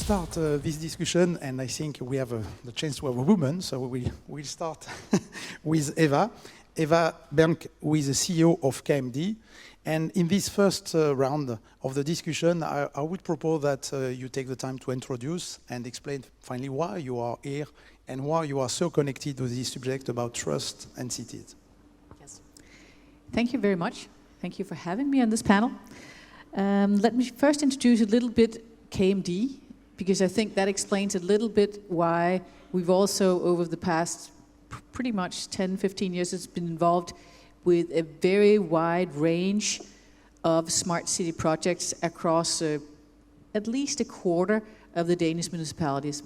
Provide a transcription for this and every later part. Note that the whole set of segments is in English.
start this discussion, and I think we have the chance to have a woman, so we'll start with Eva. Eva Bernk, who is the CEO of KMD. And in this first round of the discussion, I would propose that you take the time to introduce and explain finally why you are here and why you are so connected to this subject about trust and cities. Yes. Thank you very much. Thank you for having me on this panel. Let me first introduce a little bit KMD, because I think that explains a little bit why we've also, over the past pretty much 10, 15 years, it's been involved with a very wide range of smart city projects across at least a quarter of the Danish municipalities.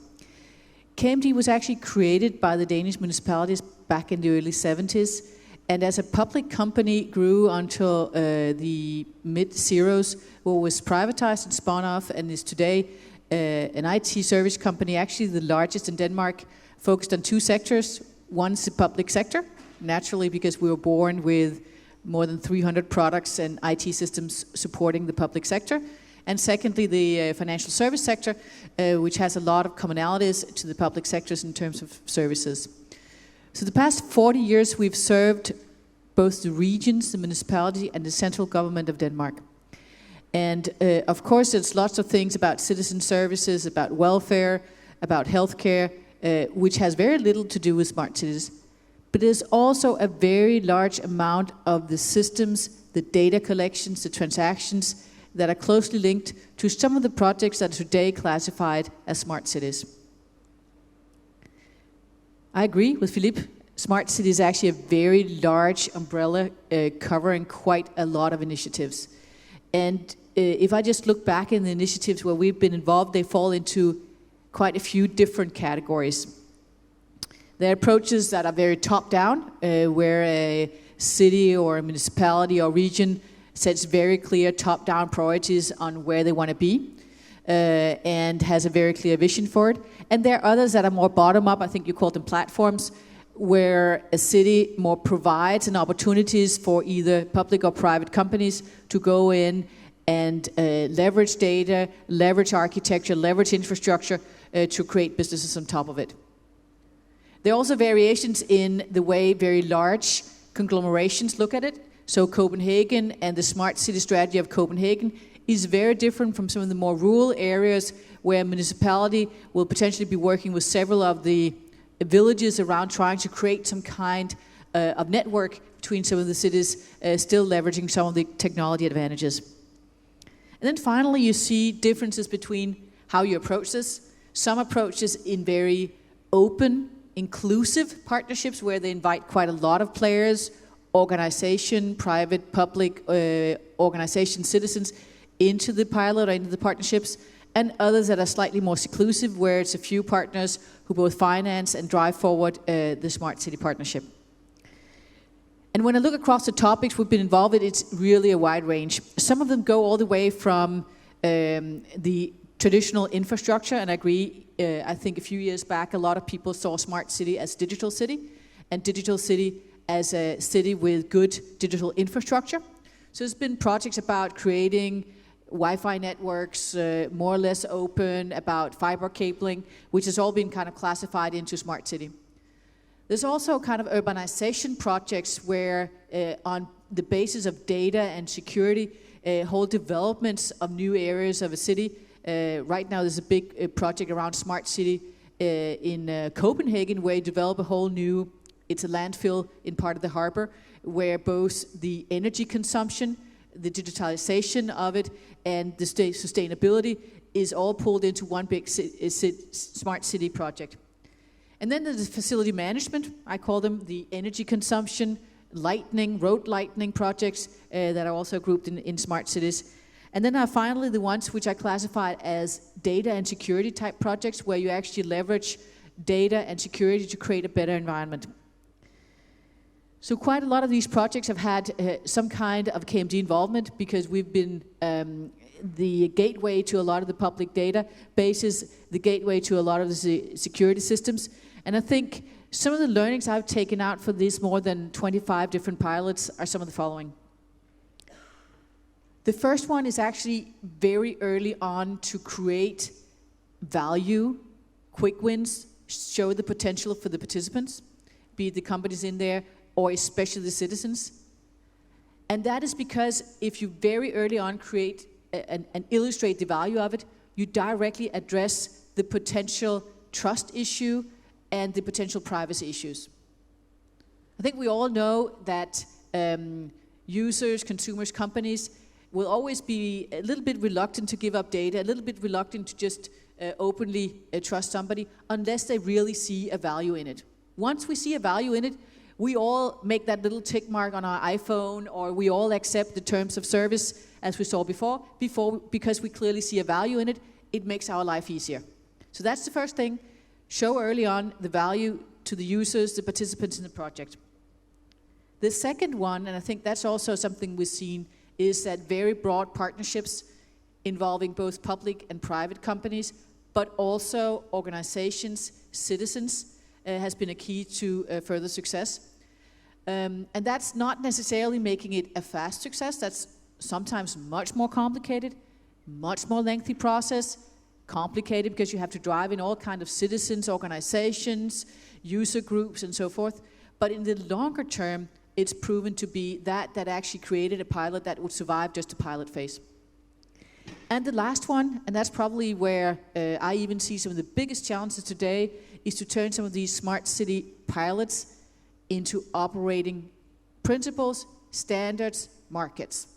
KMD was actually created by the Danish municipalities back in the early 70s, and as a public company grew until the mid-zeros, where it was privatized and spun off, and is today an IT service company, actually the largest in Denmark, focused on two sectors. One is the public sector, naturally because we were born with more than 300 products and IT systems supporting the public sector. And secondly, the financial service sector, which has a lot of commonalities to the public sectors in terms of services. So the past 40 years, we've served both the regions, the municipality, and the central government of Denmark. And of course, there's lots of things about citizen services, about welfare, about healthcare, which has very little to do with smart cities. But there's also a very large amount of the systems, the data collections, the transactions that are closely linked to some of the projects that are today classified as smart cities. I agree with Philippe. Smart city is actually a very large umbrella covering quite a lot of initiatives. And if I just look back in the initiatives where we've been involved, they fall into quite a few different categories. There are approaches that are very top-down, where a city or a municipality or region sets very clear top-down priorities on where they want to be, and has a very clear vision for it. And there are others that are more bottom-up, I think you call them platforms, where a city more provides an opportunities for either public or private companies to go in and leverage data, leverage architecture, leverage infrastructure to create businesses on top of it. There are also variations in the way very large conglomerations look at it. So Copenhagen and the smart city strategy of Copenhagen is very different from some of the more rural areas where a municipality will potentially be working with several of the villages around trying to create some kind of network between some of the cities, still leveraging some of the technology advantages. And then finally, you see differences between how you approach this. Some approaches in very open, inclusive partnerships where they invite quite a lot of players, organization, private, public organization, citizens into the pilot or into the partnerships, and others that are slightly more seclusive where it's a few partners who both finance and drive forward the smart city partnership. And when I look across the topics we've been involved in, it's really a wide range. Some of them go all the way from the traditional infrastructure, and I agree, I think a few years back, a lot of people saw smart city as digital city, and digital city as a city with good digital infrastructure. So there's been projects about creating Wi-Fi networks, more or less open, about fiber cabling, which has all been kind of classified into smart city. There's also kind of urbanization projects where on the basis of data and security, whole developments of new areas of a city. Right now there's a big project around smart city in Copenhagen where you develop a whole new, it's a landfill in part of the harbor, where both the energy consumption, the digitalization of it, and the sustainability is all pulled into one big smart city project. And then there's facility management. I call them the energy consumption, lightning, road lightning projects that are also grouped in smart cities. And then finally the ones which I classified as data and security type projects where you actually leverage data and security to create a better environment. So quite a lot of these projects have had some kind of KMD involvement because we've been the gateway to a lot of the public data bases, the gateway to a lot of the security systems. And I think some of the learnings I've taken out for these more than 25 different pilots are some of the following. The first one is actually very early on to create value, quick wins, show the potential for the participants, be it the companies in there or especially the citizens. And that is because if you very early on create and illustrate the value of it, you directly address the potential trust issue and the potential privacy issues. I think we all know that users, consumers, companies will always be a little bit reluctant to give up data, a little bit reluctant to just openly trust somebody unless they really see a value in it. Once we see a value in it, we all make that little tick mark on our iPhone, or we all accept the terms of service as we saw before because we clearly see a value in it. It makes our life easier. So that's the first thing. Show early on the value to the users, the participants in the project. The second one, and I think that's also something we've seen, is that very broad partnerships involving both public and private companies, but also organizations, citizens, has been a key to further success. And that's not necessarily making it a fast success. That's sometimes much more complicated, much more lengthy process, complicated because you have to drive in all kinds of citizens, organizations, user groups, and so forth. But in the longer term, it's proven to be that actually created a pilot that would survive just a pilot phase. And the last one, and that's probably where I even see some of the biggest challenges today, is to turn some of these smart city pilots into operating principles, standards, markets.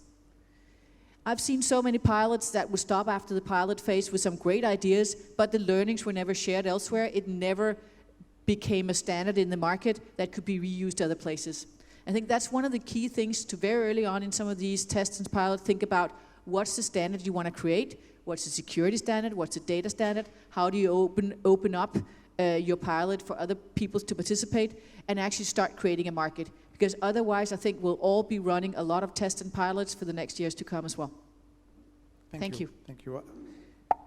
I've seen so many pilots that would stop after the pilot phase with some great ideas, but the learnings were never shared elsewhere. It never became a standard in the market that could be reused other places. I think that's one of the key things to very early on in some of these tests and pilots think about what's the standard you want to create, what's the security standard, what's the data standard, how do you open up your pilot for other people to participate and actually start creating a market. Because otherwise I think we'll all be running a lot of tests and pilots for the next years to come as well. Thank you. Thank you.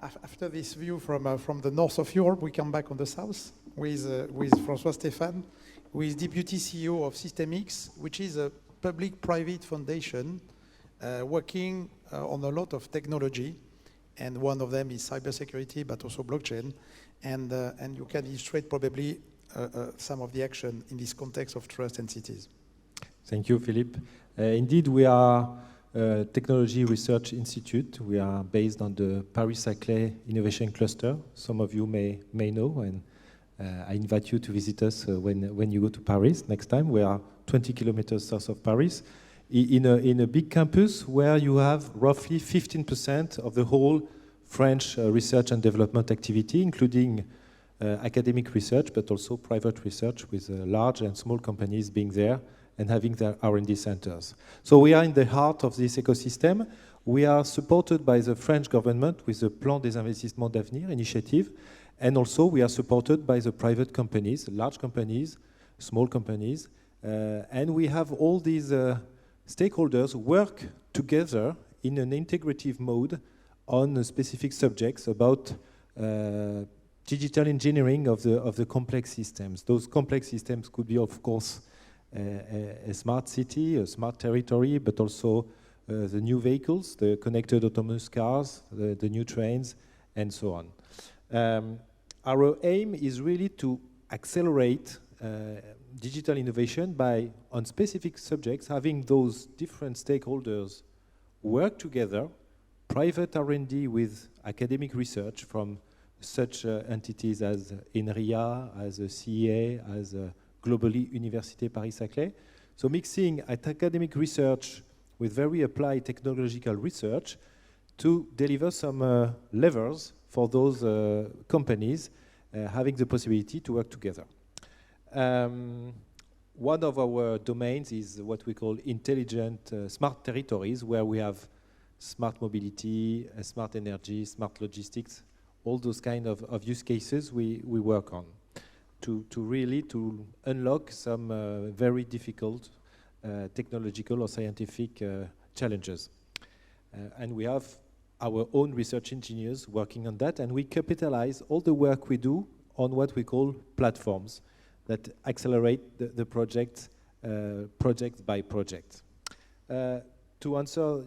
After this view from the north of Europe, we come back on the south with François Stéphane, who is Deputy CEO of Systemix, which is a public-private foundation working on a lot of technology, and one of them is cybersecurity, but also blockchain, and you can illustrate probably some of the action in this context of trust and cities. Thank you, Philippe. Indeed, we are a technology research institute. We are based on the Paris-Saclay Innovation Cluster. Some of you may know, and I invite you to visit us when you go to Paris next time. We are 20 kilometers south of Paris, in a big campus where you have roughly 15% of the whole French research and development activity, including academic research, but also private research with large and small companies being there and having their R&D centers. So we are in the heart of this ecosystem. We are supported by the French government with the Plan des Investissements d'Avenir initiative, and also we are supported by the private companies, large companies, small companies, and we have all these stakeholders work together in an integrative mode on specific subjects about digital engineering of the complex systems. Those complex systems could be, of course, a smart city, a smart territory, but also the new vehicles, the connected autonomous cars, the new trains, and so on. Our aim is really to accelerate digital innovation by, on specific subjects, having those different stakeholders work together, private R&D with academic research from such entities as INRIA, as CEA, as globally Université Paris-Saclay. So mixing academic research with very applied technological research to deliver some levers for those companies having the possibility to work together. One of our domains is what we call intelligent smart territories, where we have smart mobility, smart energy, smart logistics, all those kind of use cases we work on to really unlock some very difficult technological or scientific challenges. And we have our own research engineers working on that, and we capitalize all the work we do on what we call platforms that accelerate the project, project by project. To answer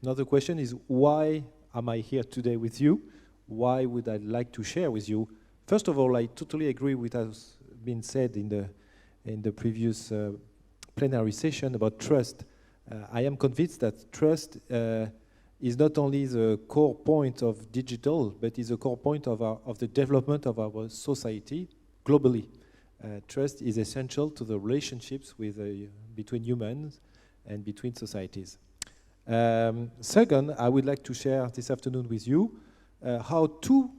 another question is, why am I here today with you? why would I like to share with you? First of all, I totally agree with what has been said in the previous plenary session about trust. I am convinced that trust is not only the core point of digital, but is a core point of the development of our society globally. Trust is essential to the relationships between humans and between societies. Second, I would like to share this afternoon with you how two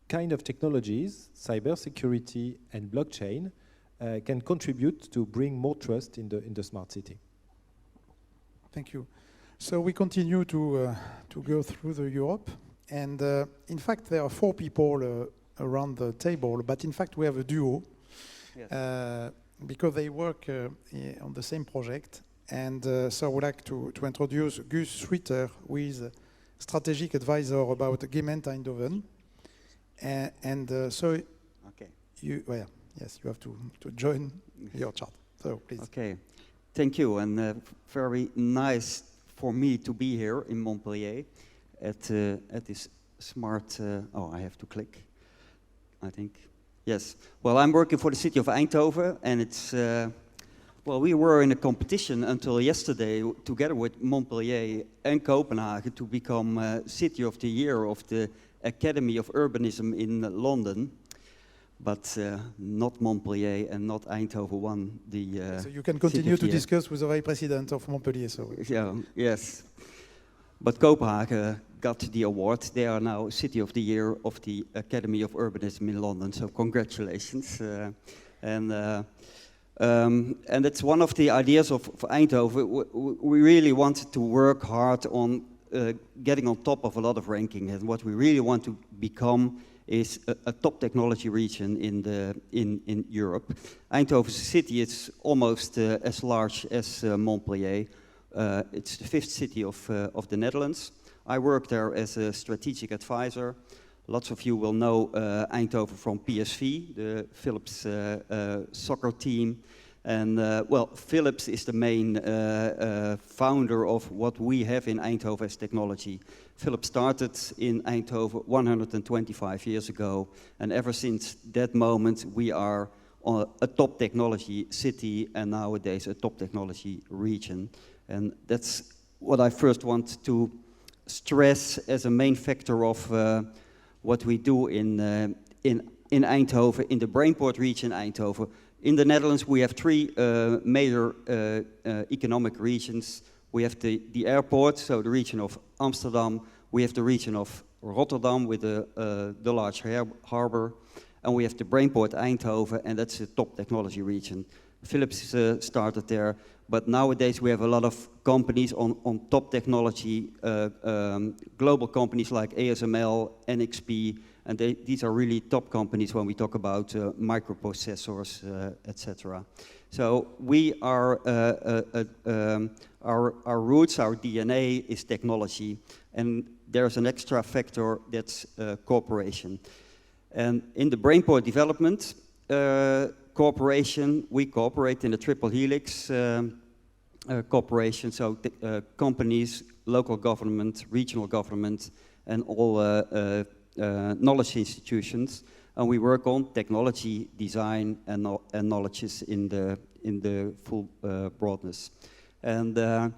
kind of technologies, cybersecurity and blockchain, can contribute to bring more trust in the smart city. Thank you. So we continue to go through the Europe, and in fact there are 4 people around the table, but in fact we have a duo, yes. Because they work on the same project, and so I would like to introduce Gus Schwitter, who is a strategic advisor about Gemeente Eindhoven, and so okay. Yes, you have to join your chart. So please. Okay, thank you, and very nice for me to be here in Montpellier at this smart. I have to click, I think. Yes. Well, I'm working for the city of Eindhoven, and it's we were in a competition until yesterday together with Montpellier and Copenhagen to become City of the Year of the Academy of Urbanism in London. But not Montpellier and not Eindhoven won the. So you can continue to discuss with the Vice President of Montpellier. So. Yeah, yes. But Copenhagen got the award. They are now City of the Year of the Academy of Urbanism in London. So congratulations. And it's one of the ideas of Eindhoven. We really wanted to work hard on getting on top of a lot of ranking, and what we really want to become is a top technology region in Europe. Eindhoven city is almost as large as Montpellier. It's the 5th city of the Netherlands. I work there as a strategic advisor. Lots of you will know Eindhoven from PSV, the Philips soccer team. And Philips is the main founder of what we have in Eindhoven as technology. Philips started in Eindhoven 125 years ago, and ever since that moment we are a top technology city and nowadays a top technology region. And that's what I first want to stress as a main factor of what we do in Eindhoven, in the Brainport region Eindhoven. In the Netherlands, we have 3 major economic regions. We have the airport, so the region of Amsterdam. We have the region of Rotterdam with the large harbor. And we have the Brainport Eindhoven, and that's the top technology region. Philips started there, but nowadays we have a lot of companies on top technology, global companies like ASML, NXP, and these are really top companies when we talk about microprocessors, etc. So we are, our roots, our DNA is technology, and there's an extra factor that's cooperation. And in the Brainport development cooperation, we cooperate in the Triple Helix cooperation, so companies, local government, regional government, and all knowledge institutions, and we work on technology, design, and knowledges in the full broadness. And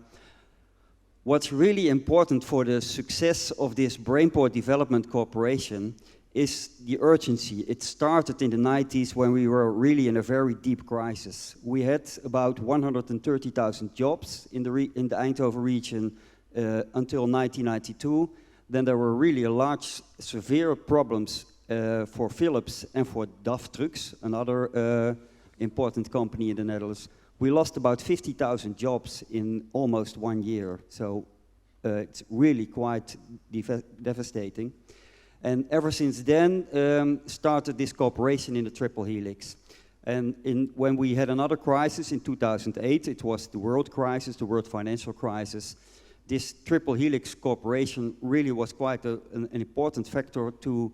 what's really important for the success of this Brainport Development Cooperation is the urgency. It started in the 90s when we were really in a very deep crisis. We had about 130,000 jobs in the Eindhoven region until 1992. Then there were really large, severe problems for Philips and for DAF Trucks, another important company in the Netherlands. We lost about 50,000 jobs in almost 1 year. So it's really quite devastating. And ever since then, started this cooperation in the Triple Helix. And when we had another crisis in 2008, it was the world crisis, the world financial crisis. This Triple Helix cooperation really was quite an important factor to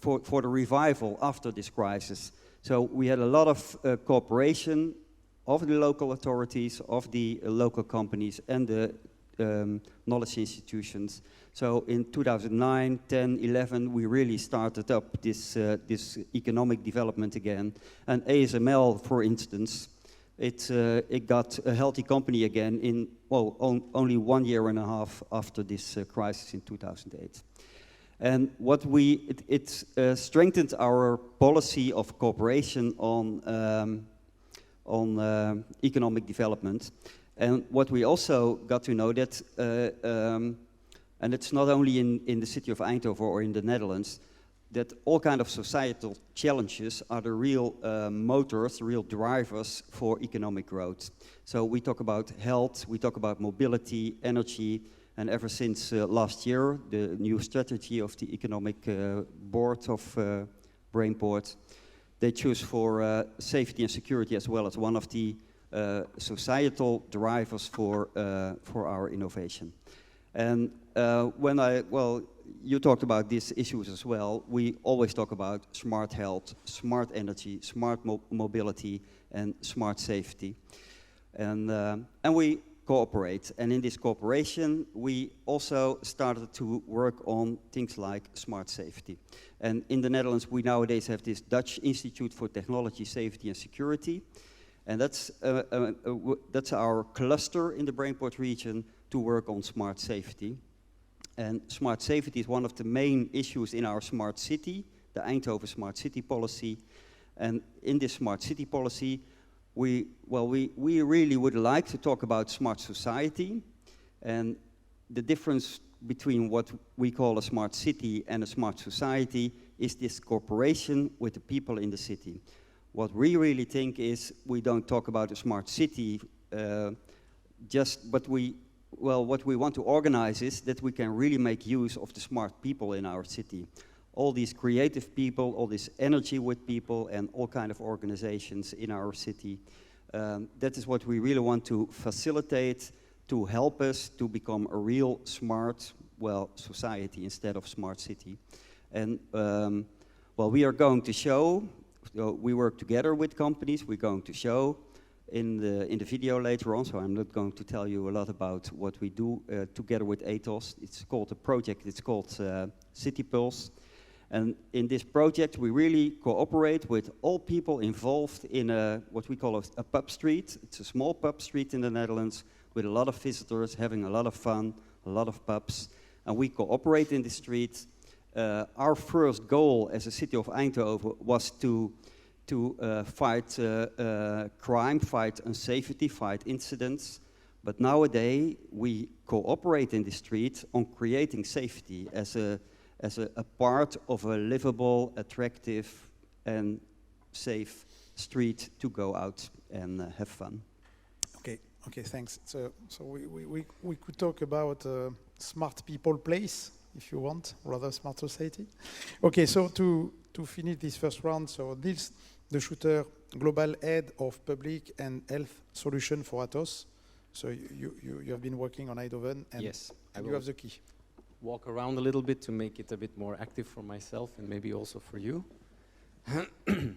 for the revival after this crisis. So we had a lot of cooperation of the local authorities, of the local companies, and the knowledge institutions. So in 2009, 10, 11, we really started up this economic development again. And ASML, for instance, it got a healthy company again in, well, only 1 year and a half after this crisis in 2008. And what it strengthened our policy of cooperation on economic development. And what we also got to know that, and it's not only in the city of Eindhoven or in the Netherlands, that all kind of societal challenges are the real motors, the real drivers for economic growth. So we talk about health, we talk about mobility, energy, and ever since last year, the new strategy of the economic board of Brainport, they choose for safety and security as well as one of the societal drivers for our innovation. And you talked about these issues as well. We always talk about smart health, smart energy, smart mobility, and smart safety. And we cooperate. And in this cooperation, we also started to work on things like smart safety. And in the Netherlands, we nowadays have this Dutch Institute for Technology, Safety and Security. And that's our cluster in the Brainport region to work on smart safety. And smart safety is one of the main issues in our smart city, the Eindhoven Smart City Policy. And in this smart city policy, we really would like to talk about smart society. And the difference between what we call a smart city and a smart society is this cooperation with the people in the city. What we really think is we don't talk about a smart city what we want to organize is that we can really make use of the smart people in our city. All these creative people, all this energy with people, and all kind of organizations in our city. That is what we really want to facilitate to help us to become a real smart, society instead of smart city. And we are going to show. We work together with companies. We're going to show in the video later on, so I'm not going to tell you a lot about what we do together with Atos. It's called a project, it's called City Pulse. And in this project, we really cooperate with all people involved in what we call a pub street. It's a small pub street in the Netherlands with a lot of visitors, having a lot of fun, a lot of pubs. And we cooperate in the street. Our first goal as a city of Eindhoven was to fight crime, fight unsafety, fight incidents. But nowadays, we cooperate in the street on creating safety as a part of a livable, attractive, and safe street to go out and have fun. Okay, thanks. So we could talk about smart people place, if you want, rather smart society. Okay, so to finish this first round, so Niels the Shooter, Global Head of Public and Health Solution for Atos. So you have been working on Eindhoven, and yes, you have the key. Walk around a little bit to make it a bit more active for myself and maybe also for you.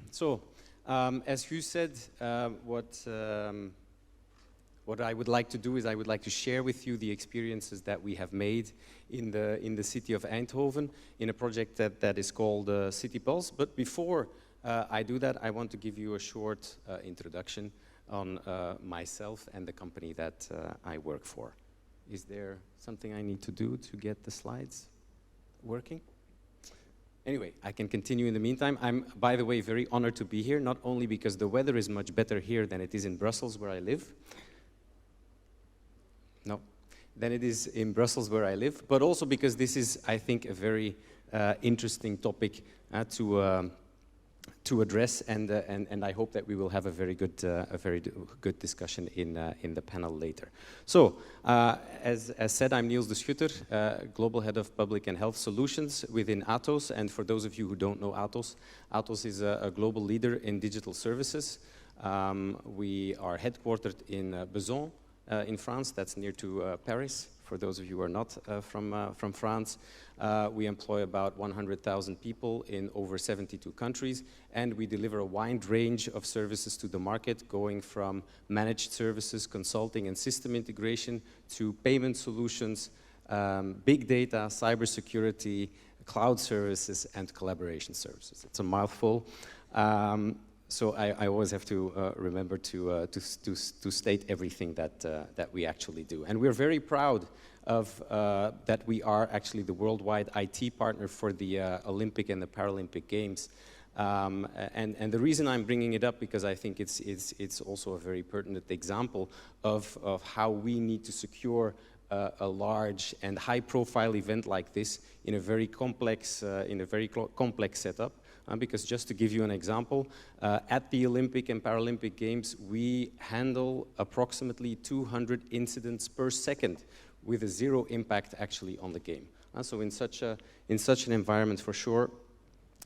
So, as you said, what I would like to do is I would like to share with you the experiences that we have made in the city of Eindhoven in a project that is called City Pulse. But before I do that, I want to give you a short introduction on myself and the company that I work for. Is there something I need to do to get the slides working? Anyway, I can continue in the meantime. I'm, by the way, very honored to be here, not only because the weather is much better here than it is in Brussels, where I live. No, than it is in Brussels, where I live, but also because this is, I think, a very interesting topic to address, and I hope that we will have a very good discussion in the panel later. So, as said, I'm Niels de Schutter, Global Head of Public and Health Solutions within Atos. And for those of you who don't know Atos, Atos is a global leader in digital services. We are headquartered in Besançon, in France. That's near to Paris, for those of you who are not from France. We employ about 100,000 people in over 72 countries, and we deliver a wide range of services to the market, going from managed services, consulting and system integration, to payment solutions, big data, cybersecurity, cloud services, and collaboration services. It's a mouthful. So I always have to remember to state everything that we actually do. And we're very proud of that we are actually the worldwide IT partner for the Olympic and the Paralympic Games. And the reason I'm bringing it up, because I think it's also a very pertinent example of how we need to secure a large and high-profile event like this in a very complex setup. Because just to give you an example, at the Olympic and Paralympic Games, we handle approximately 200 incidents per second with a zero impact actually on the game. So in such an environment, for sure,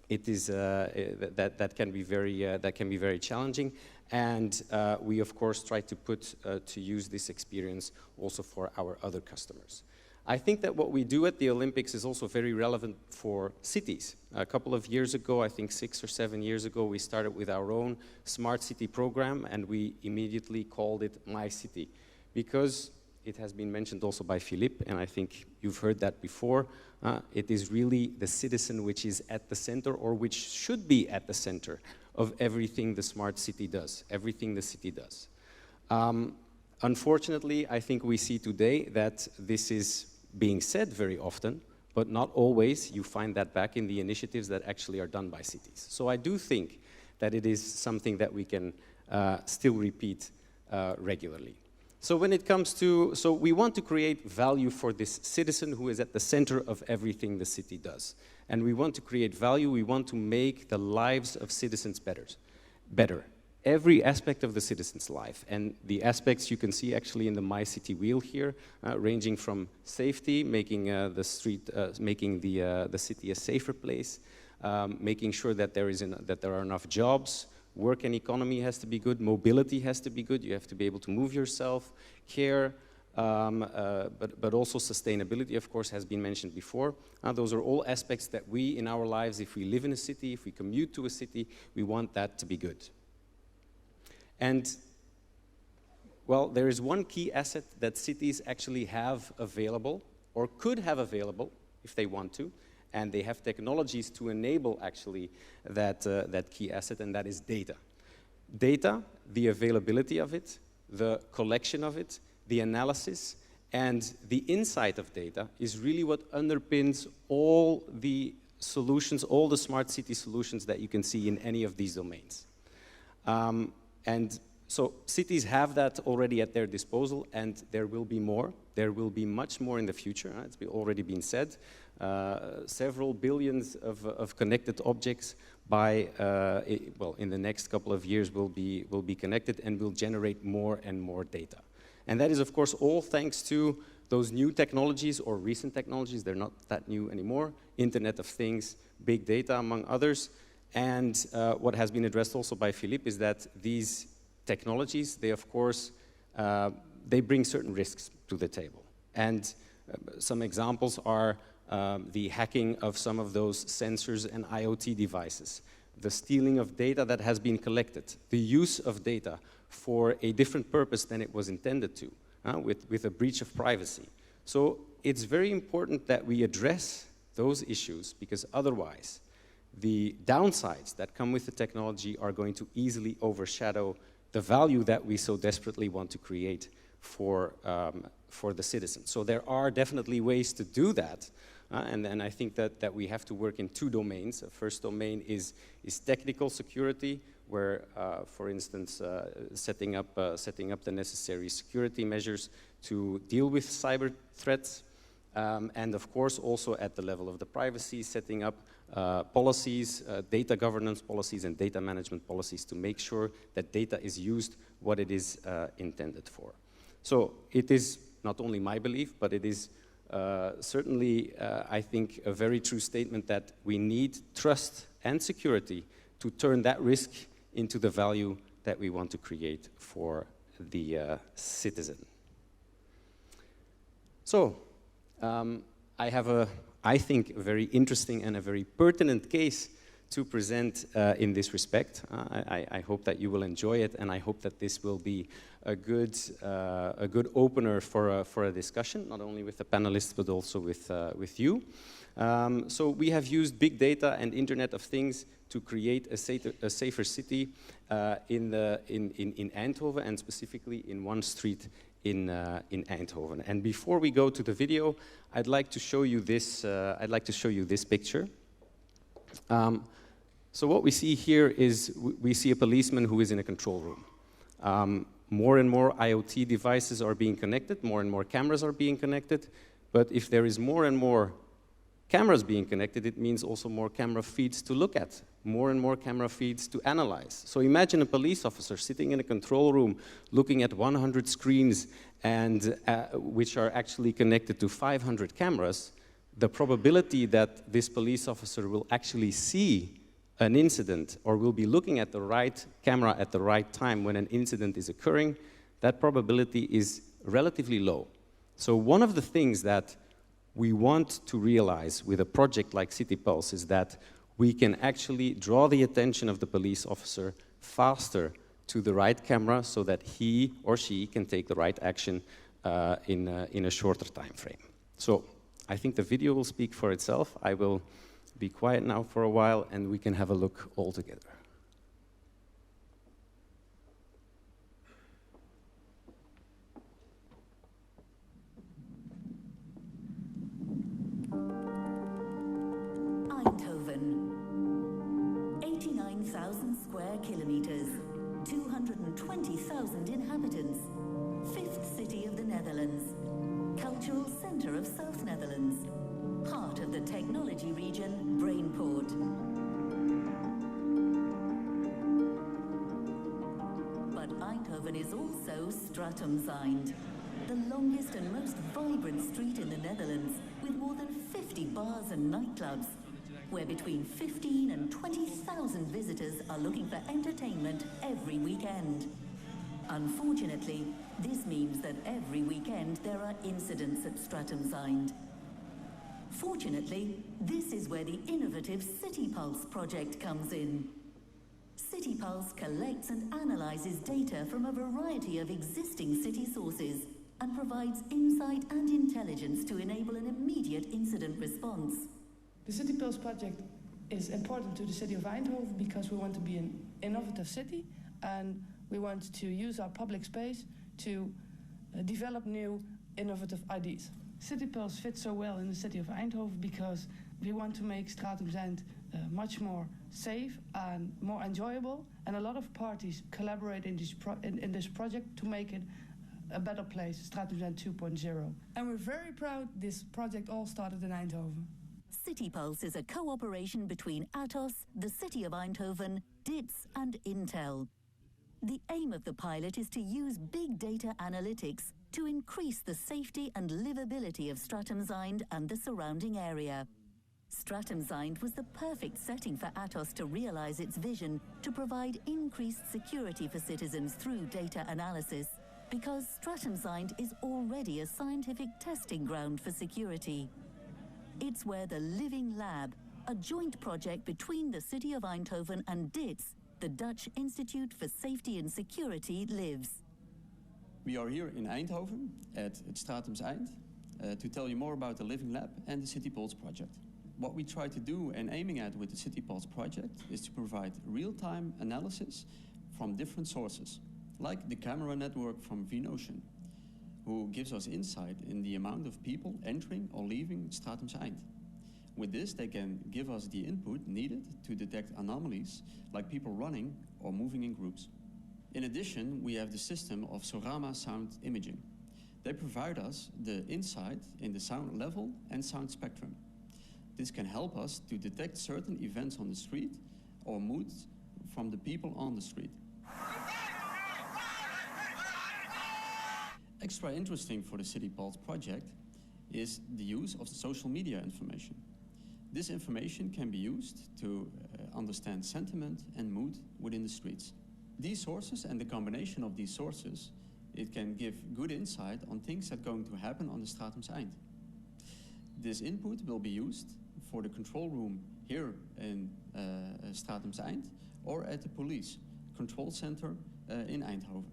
it is that can be very challenging. And we of course try to put to use this experience also for our other customers. I think that what we do at the Olympics is also very relevant for cities. A couple of years ago, I think 6 or 7 years ago, we started with our own smart city program, and we immediately called it My City, because it has been mentioned also by Philippe, and I think you've heard that before. It is really the citizen which is at the center, or which should be at the center of everything the smart city does, everything the city does. Unfortunately, I think we see today that this is being said very often, but not always you find that back in the initiatives that actually are done by cities. So I do think that it is something that we can still repeat regularly. So when it comes to, so we want to create value for this citizen who is at the center of everything the city does. And we want to create value, we want to make the lives of citizens better. Every aspect of the citizen's life, and the aspects you can see actually in the My City wheel here, ranging from safety, making the city a safer place, making sure that there are enough jobs, work and economy has to be good, mobility has to be good, you have to be able to move yourself, care, but also sustainability, of course, has been mentioned before. Those are all aspects that we, in our lives, if we live in a city, if we commute to a city, we want that to be good. And, well, there is one key asset that cities actually have available, or could have available if they want to, and they have technologies to enable actually that key asset, and that is data. Data, the availability of it, the collection of it, the analysis, and the insight of data is really what underpins all the solutions, all the smart city solutions that you can see in any of these domains. And so cities have that already at their disposal, and there will be more. There will be much more in the future. It's already been said. Several billions of connected objects by, in the next couple of years will be connected and will generate more and more data. And that is, of course, all thanks to those new technologies, or recent technologies. They're not that new anymore. Internet of Things, big data, among others. And what has been addressed also by Philippe is that these technologies, they of course, they bring certain risks to the table. And some examples are the hacking of some of those sensors and IoT devices, the stealing of data that has been collected, the use of data for a different purpose than it was intended to, with a breach of privacy. So it's very important that we address those issues, because otherwise, the downsides that come with the technology are going to easily overshadow the value that we so desperately want to create for the citizen. So there are definitely ways to do that, and then I think that we have to work in two domains. The first domain is technical security, where, for instance, setting up the necessary security measures to deal with cyber threats, and of course also at the level of the privacy, setting up policies, data governance policies and data management policies to make sure that data is used what it is intended for. So it is not only my belief, but it is certainly, I think, a very true statement that we need trust and security to turn that risk into the value that we want to create for the citizen. So, I have I think, a very interesting and a very pertinent case to present in this respect. I hope that you will enjoy it, and I hope that this will be a good opener for a discussion, not only with the panelists but also with you. So we have used big data and Internet of Things to create a safer city in Eindhoven, and specifically in one street in Eindhoven. And before we go to the video, I'd like to show you this. I'd like to show you this picture. So what we see here is we see a policeman who is in a control room. More and more IoT devices are being connected, more and more cameras are being connected, but if there is more and more cameras being connected, it means also more camera feeds to look at, more and more camera feeds to analyze. So imagine a police officer sitting in a control room looking at 100 screens and which are actually connected to 500 cameras. The probability that this police officer will actually see an incident or will be looking at the right camera at the right time when an incident is occurring, that probability is relatively low. So one of the things that we want to realize with a project like City Pulse is that we can actually draw the attention of the police officer faster to the right camera so that he or she can take the right action in a shorter time frame. So I think the video will speak for itself. I will be quiet now for a while and we can have a look all together. Eindhoven, 89,000 square kilometers, 220,000 inhabitants, fifth city of the Netherlands, cultural center of South Netherlands, part of the technology region Brainport. But Eindhoven is also Stratumzijnd, the longest and most vibrant street in the Netherlands, with more than 50 bars and nightclubs, where between 15 and 20,000 visitors are looking for entertainment every weekend. Unfortunately, this means that every weekend there are incidents at Stratumzijnd. Fortunately, this is where the innovative City Pulse project comes in. City Pulse collects and analyzes data from a variety of existing city sources and provides insight and intelligence to enable an immediate incident response. The City Pulse project is important to the city of Eindhoven because we want to be an innovative city and we want to use our public space to develop new innovative ideas. City Pulse fits so well in the city of Eindhoven because we want to make Stratumzijnd much more safe and more enjoyable, and a lot of parties collaborate in this project to make it a better place, Stratumzijnd 2.0. And we're very proud this project all started in Eindhoven. City Pulse is a cooperation between Atos, the city of Eindhoven, DITS and Intel. The aim of the pilot is to use big data analytics to increase the safety and livability of Stratumzijnd and the surrounding area. Stratumzijnd was the perfect setting for Atos to realize its vision to provide increased security for citizens through data analysis, because Stratumzijnd is already a scientific testing ground for security. It's where the Living Lab, a joint project between the city of Eindhoven and DITS, the Dutch Institute for Safety and Security, lives. We are here in Eindhoven at Stratumzijnd to tell you more about the Living Lab and the City Pulse project. What we try to do and aiming at with the City Pulse project is to provide real-time analysis from different sources, like the camera network from ViNotion, who gives us insight in the amount of people entering or leaving Stratumzijnd. With this, they can give us the input needed to detect anomalies, like people running or moving in groups. In addition, we have the system of Sorama sound imaging. They provide us the insight in the sound level and sound spectrum. This can help us to detect certain events on the street or moods from the people on the street. Extra interesting for the City Pulse project is the use of social media information. This information can be used to understand sentiment and mood within the streets. These sources and the combination of these sources It can give good insight on things that are going to happen on the Stratumseind. This input will be used for the control room here in Stratumseind or at the police control center in Eindhoven.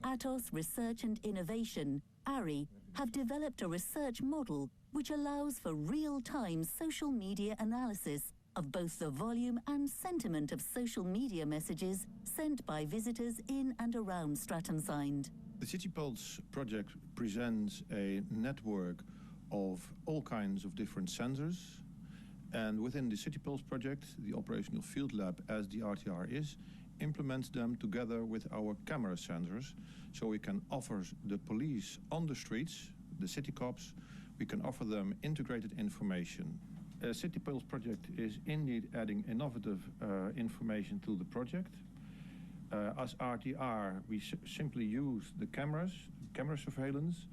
Atos Research and Innovation, ARI, have developed a research model which allows for real-time social media analysis of both the volume and sentiment of social media messages sent by visitors in and around Stratumseind. The CityPulse project presents a network of all kinds of different sensors, and within the CityPulse project, the operational field lab, as the RTR is, implements them together with our camera sensors, so we can offer the police on the streets, the city cops, we can offer them integrated information. CityPulse project is indeed adding innovative information to the project. As RTR, we simply use the camera surveillance,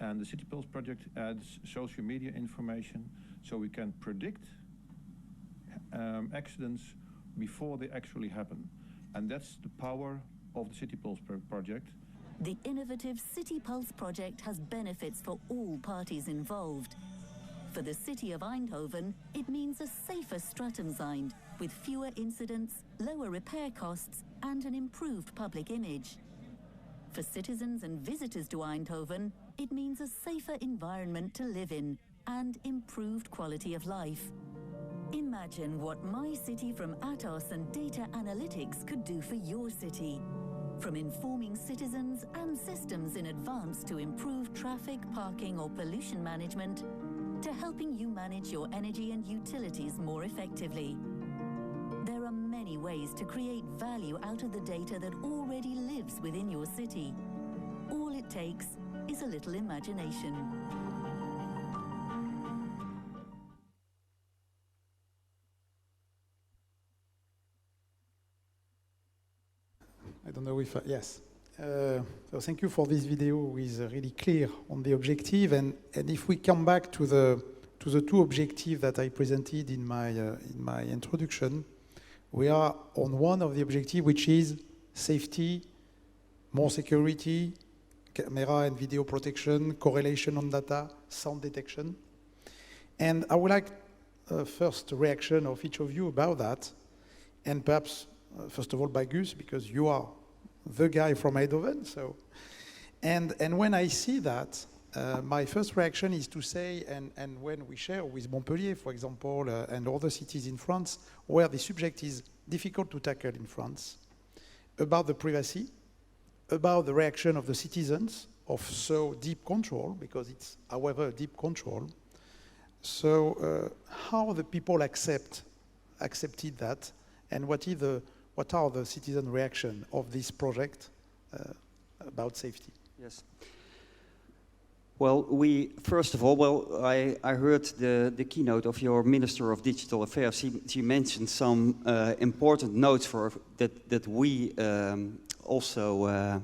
and the CityPulse project adds social media information, so we can predict accidents before they actually happen. And that's the power of the CityPulse project. The innovative CityPulse project has benefits for all parties involved. For the city of Eindhoven, it means a safer Stratumseind with fewer incidents, lower repair costs, and an improved public image. For citizens and visitors to Eindhoven, it means a safer environment to live in and improved quality of life. Imagine what My City from Atos and data analytics could do for your city. From informing citizens and systems in advance to improve traffic, parking or pollution management, to helping you manage your energy and utilities more effectively. There are many ways to create value out of the data that already lives within your city. All it takes is a little imagination. I don't know if, yes. So thank you for this video, which is really clear on the objective. And if we come back to the two objectives that I presented in my introduction, we are on one of the objectives, which is safety, more security, camera and video protection, correlation on data, sound detection. And I would like first reaction of each of you about that. And perhaps, first of all, by Gus, because you are the guy from Eindhoven. So, and when I see that, my first reaction is to say, and when we share with Montpellier, for example, and other cities in France, where the subject is difficult to tackle in France, about the privacy, about the reaction of the citizens of so deep control, because it's, however, deep control. So how the people accepted that, and what are the citizen reaction of this project about safety? Yes. Well, first of all, I heard the keynote of your Minister of Digital Affairs. She mentioned some important notes that we also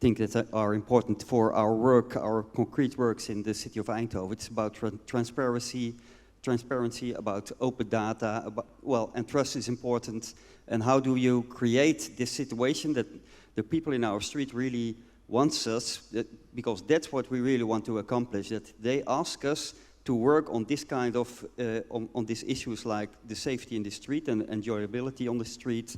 think that are important for our work, our concrete works in the city of Eindhoven. It's about transparency, about open data, and trust is important. And how do you create this situation that the people in our street really wants us, because that's what we really want to accomplish, that they ask us to work on this kind of, on these issues like the safety in the street and enjoyability on the street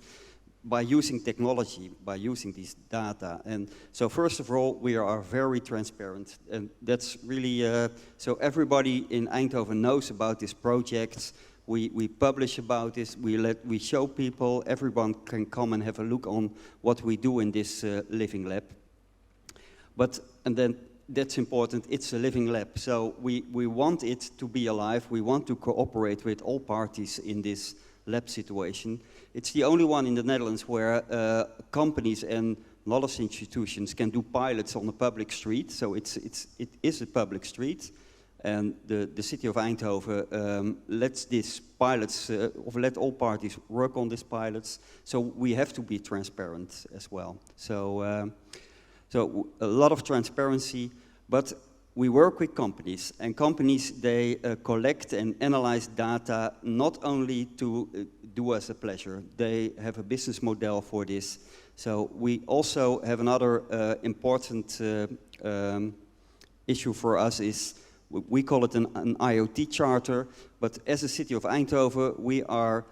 by using technology, by using these data. And so first of all, we are very transparent, and that's really, so everybody in Eindhoven knows about this project. We publish about this, we show people, everyone can come and have a look on what we do in this living lab. And then that's important, it's a living lab, so we want it to be alive, we want to cooperate with all parties in this lab situation. It's the only one in the Netherlands where companies and knowledge institutions can do pilots on a public street, so it is a public street. And the city of Eindhoven lets these pilots, let all parties work on these pilots, so we have to be transparent as well. So a lot of transparency, but we work with companies, and companies, they collect and analyze data not only to do us a pleasure. They have a business model for this. So we also have another important issue for us is, we call it an IoT charter, but as a city of Eindhoven, we are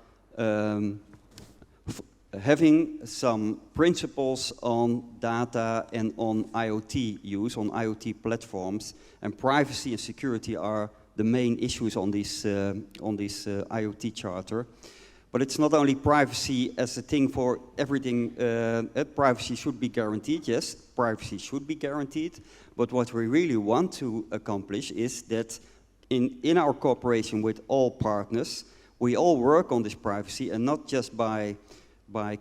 having some principles on data and on IoT use, on IoT platforms, and privacy and security are the main issues on this IoT charter. But it's not only privacy as a thing for everything. Privacy should be guaranteed, yes, privacy should be guaranteed. But what we really want to accomplish is that in our cooperation with all partners, we all work on this privacy, and not just by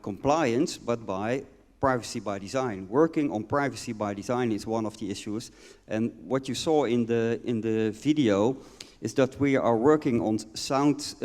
compliance, but by privacy by design. Working on privacy by design is one of the issues. And what you saw in the video is that we are working on sound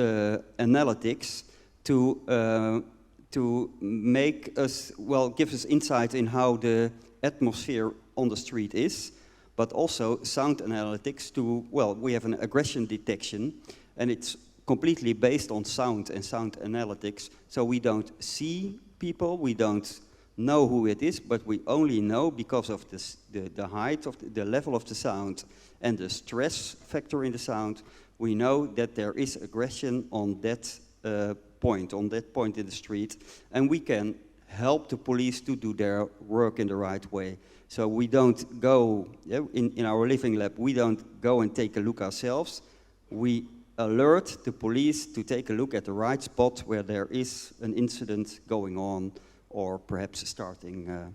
analytics to make us, well, give us insight in how the atmosphere on the street is, but also sound analytics to, well, we have an aggression detection, and it's completely based on sound and sound analytics. So we don't see people, we don't know who it is, but we only know because of this, the height of the level of the sound and the stress factor in the sound, we know that there is aggression on that point in the street, and we can help the police to do their work in the right way. So we don't go, in our living lab, we don't go and take a look ourselves. We alert the police to take a look at the right spot where there is an incident going on or perhaps starting.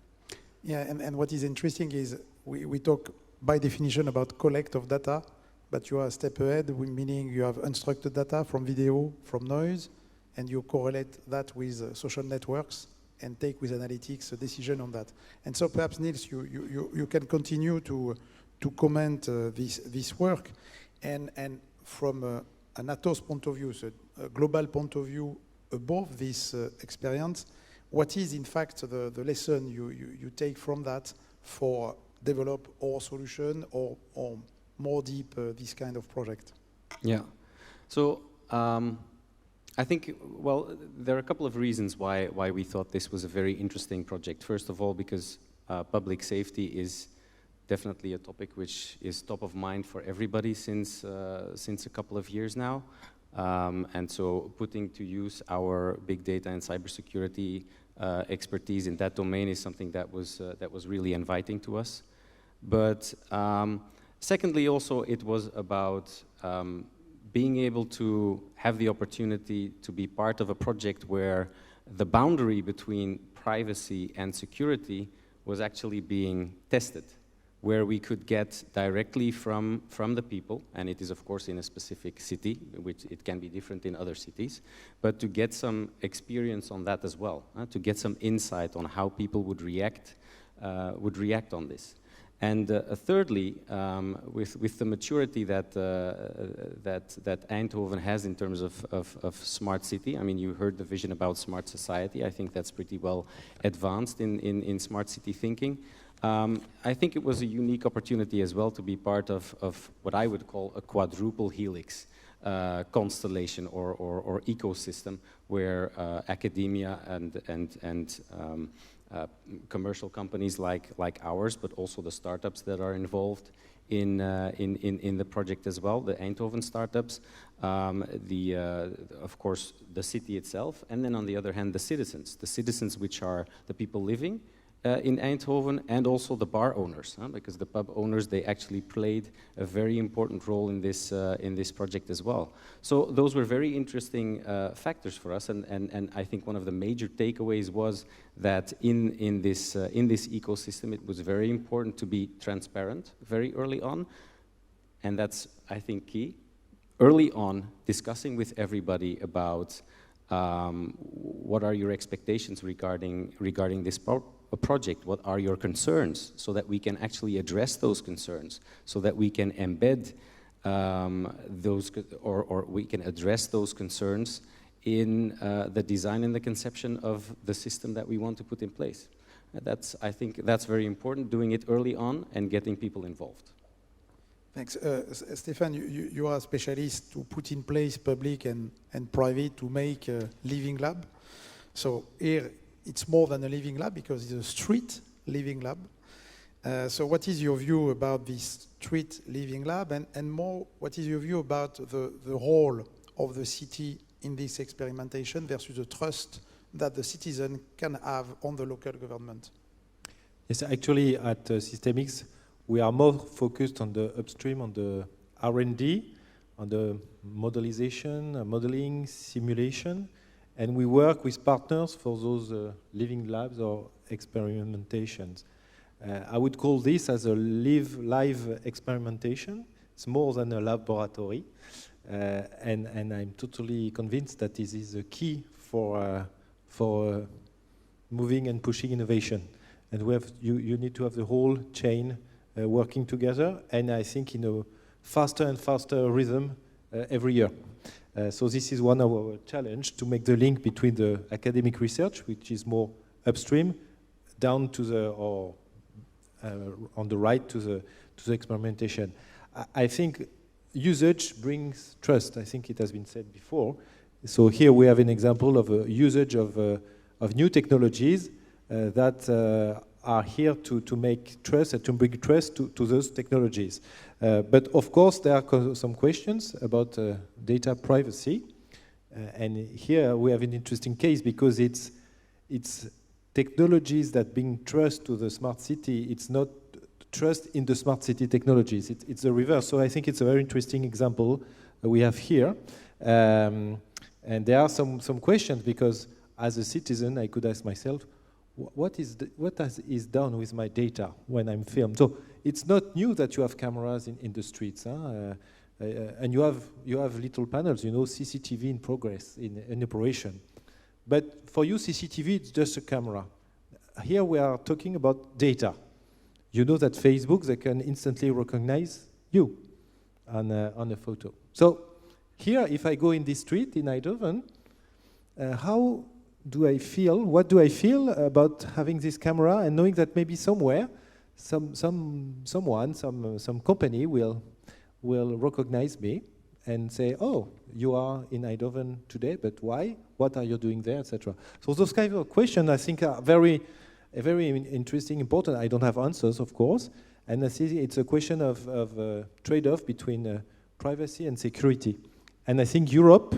Yeah, and what is interesting is we talk by definition about collect of data, but you are a step ahead, meaning you have unstructured data from video, from noise, and you correlate that with social networks and take with analytics a decision on that. And so perhaps, Niels, you can continue to comment this work, and from an Atos point of view, so a global point of view above this experience, what is in fact the lesson you take from that for develop our solution or more deep this kind of project? Yeah, so I think, well, there are a couple of reasons why we thought this was a very interesting project. First of all, because public safety is definitely a topic which is top of mind for everybody since a couple of years now. And so putting to use our big data and cybersecurity expertise in that domain is something that was really inviting to us. But secondly, also it was about being able to have the opportunity to be part of a project where the boundary between privacy and security was actually being tested, where we could get directly from the people, and it is of course in a specific city, which it can be different in other cities, but to get some experience on that as well, to get some insight on how people would react on this. And thirdly, with the maturity that Eindhoven has in terms of smart city, I mean, you heard the vision about smart society. I think that's pretty well advanced in smart city thinking. I think it was a unique opportunity as well to be part of what I would call a quadruple helix constellation or ecosystem where academia and commercial companies like ours, but also the startups that are involved in the project as well, the Eindhoven startups, of course the city itself, and then on the other hand the citizens which are the people living in Eindhoven, and also the bar owners, because the pub owners, they actually played a very important role in this project as well. So those were very interesting factors for us, and I think one of the major takeaways was that in this ecosystem, it was very important to be transparent very early on, and that's, I think, key. Early on, discussing with everybody about what are your expectations regarding this project, what are your concerns, so that we can actually address those concerns, so that we can embed those, or we can address those concerns in the design and the conception of the system that we want to put in place. I think that's very important, doing it early on and getting people involved. Thanks. Stefan, you are a specialist to put in place public and private to make a living lab. So here, it's more than a living lab because it's a street living lab. So what is your view about this street living lab, and more, what is your view about the role of the city in this experimentation versus the trust that the citizen can have on the local government? Yes, actually at Systemix, we are more focused on the upstream, on the R&D, on the modeling, simulation, and we work with partners for those living labs or experimentations. I would call this as a live experimentation. It's more than a laboratory, and I'm totally convinced that this is a key for moving and pushing innovation. And you need to have the whole chain working together, and I think in a faster and faster rhythm every year. So this is one of our challenge, to make the link between the academic research, which is more upstream, down to the, or on the right to the experimentation. I think usage brings trust. I think it has been said before. So here we have an example of a usage of new technologies that are here to make trust and to bring trust to those technologies. But of course, there are some questions about data privacy. And here we have an interesting case because it's technologies that bring trust to the smart city. It's not trust in the smart city technologies. It's the reverse. So I think it's a very interesting example we have here. And there are some questions because as a citizen, I could ask myself, what is done with my data when I'm filmed? So it's not new that you have cameras in the streets, and you have little panels, CCTV in progress, in operation. But for you, CCTV, it's just a camera. Here we are talking about data. You know that Facebook, they can instantly recognize you on a photo. So here, if I go in this street in Eindhoven, how do I feel? What do I feel about having this camera and knowing that maybe somewhere, some company will recognize me and say, "Oh, you are in Eindhoven today, but why? What are you doing there, etc." So those kind of questions, I think, are very interesting, important. I don't have answers, of course, and I see it's a question of trade-off between privacy and security. And I think Europe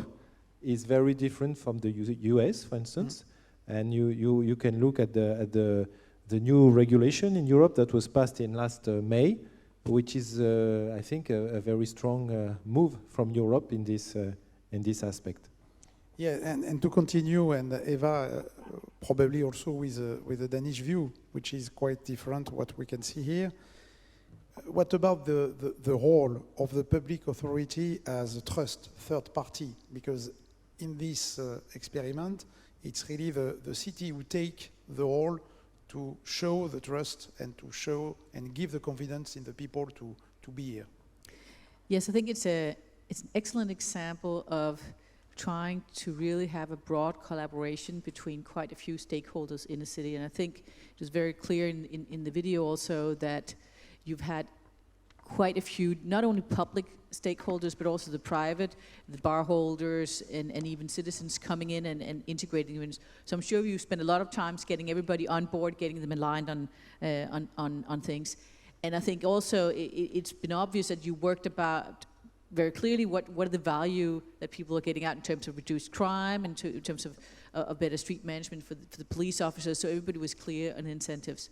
is very different from the US, for instance. And you can look at the new regulation in Europe that was passed in last May, which is, I think, a very strong move from Europe in this aspect. Yeah, and to continue, and Eva, probably also with a Danish view, which is quite different what we can see here. What about the role of the public authority as a trust third party? Because in this experiment, it's really the city who take the role to show the trust and to show and give the confidence in the people to be here. Yes, I think it's an excellent example of trying to really have a broad collaboration between quite a few stakeholders in the city. And I think it was very clear in the video also that you've had quite a few, not only public stakeholders, but also the private, the bar holders, and even citizens coming in and integrating them. So I'm sure you spend a lot of time getting everybody on board, getting them aligned on things. And I think also it's been obvious that you worked about very clearly what are the value that people are getting out in terms of reduced crime and in terms of better street management for the police officers, so everybody was clear on incentives.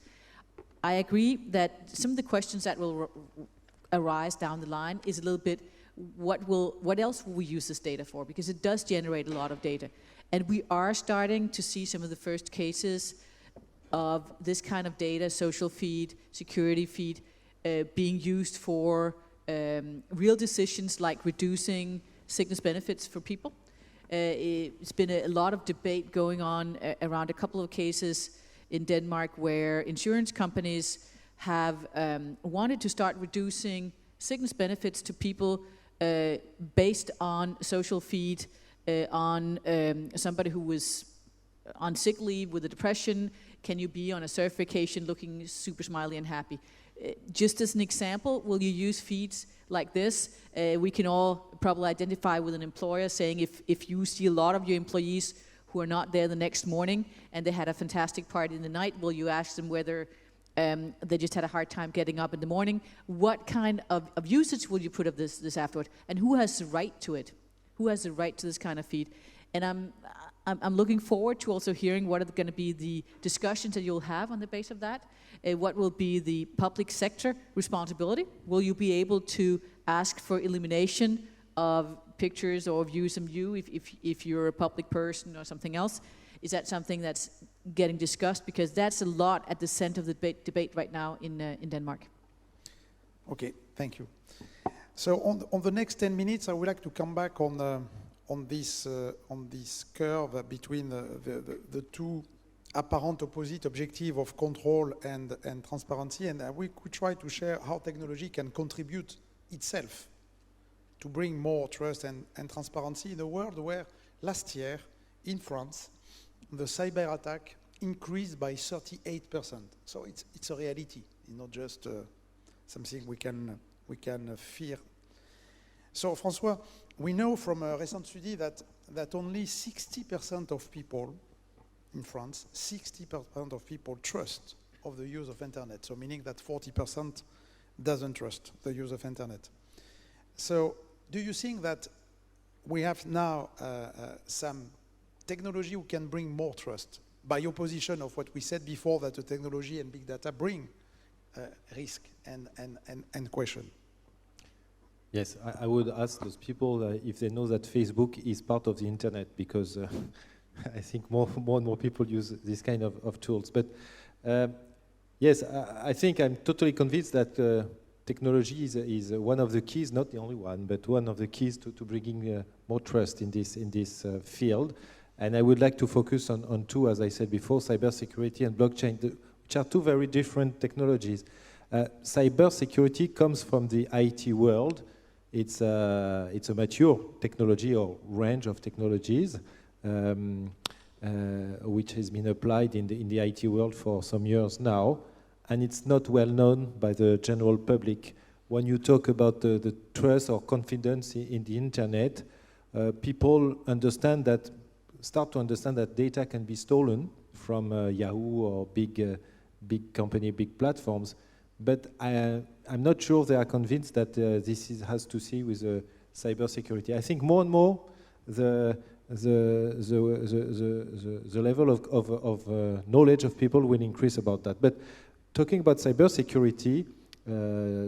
I agree that some of the questions that will arise down the line is a little bit, what else will we use this data for? Because it does generate a lot of data. And we are starting to see some of the first cases of this kind of data, social feed, security feed, being used for real decisions like reducing sickness benefits for people. It's been a lot of debate going on around a couple of cases in Denmark where insurance companies have wanted to start reducing sickness benefits to people based on social feed, on somebody who was on sick leave with a depression, can you be on a surf vacation looking super smiley and happy? Just as an example, will you use feeds like this? We can all probably identify with an employer saying if you see a lot of your employees who are not there the next morning and they had a fantastic party in the night, will you ask them whether they just had a hard time getting up in the morning? What kind of usage will you put of this afterward? And who has the right to it? Who has the right to this kind of feed? And I'm looking forward to also hearing what are going to be the discussions that you'll have on the base of that. What will be the public sector responsibility? Will you be able to ask for elimination of pictures or views of you if you're a public person or something else? Is that something that's getting discussed? Because that's a lot at the center of the debate right now in Denmark. Okay, thank you. So on the next 10 minutes, I would like to come back on this curve between the two apparent opposite objective of control and transparency, and we could try to share how technology can contribute itself to bring more trust and transparency in a world where last year in France the cyber attack increased by 38%. So it's a reality. It's not just something we can fear. So François, we know from a recent study that only 60% of people in France, 60% of people trust of the use of internet. So meaning that 40% doesn't trust the use of internet. So do you think that we have now some technology who can bring more trust, by opposition of what we said before, that the technology and big data bring risk and question? Yes, I would ask those people if they know that Facebook is part of the internet, because I think more and more people use this kind of tools. But yes, I think I'm totally convinced that technology is one of the keys, not the only one, but one of the keys to bringing more trust in this field. And I would like to focus on two, as I said before, cybersecurity and blockchain, which are two very different technologies. Cybersecurity comes from the IT world. It's a mature technology or range of technologies which has been applied in the IT world for some years now, and it's not well known by the general public. When you talk about the trust or confidence in the internet, people start to understand that data can be stolen from Yahoo or big company, big platforms. But I'm not sure they are convinced that this has to see with cybersecurity. I think more and more the level of knowledge of people will increase about that. But talking about cybersecurity,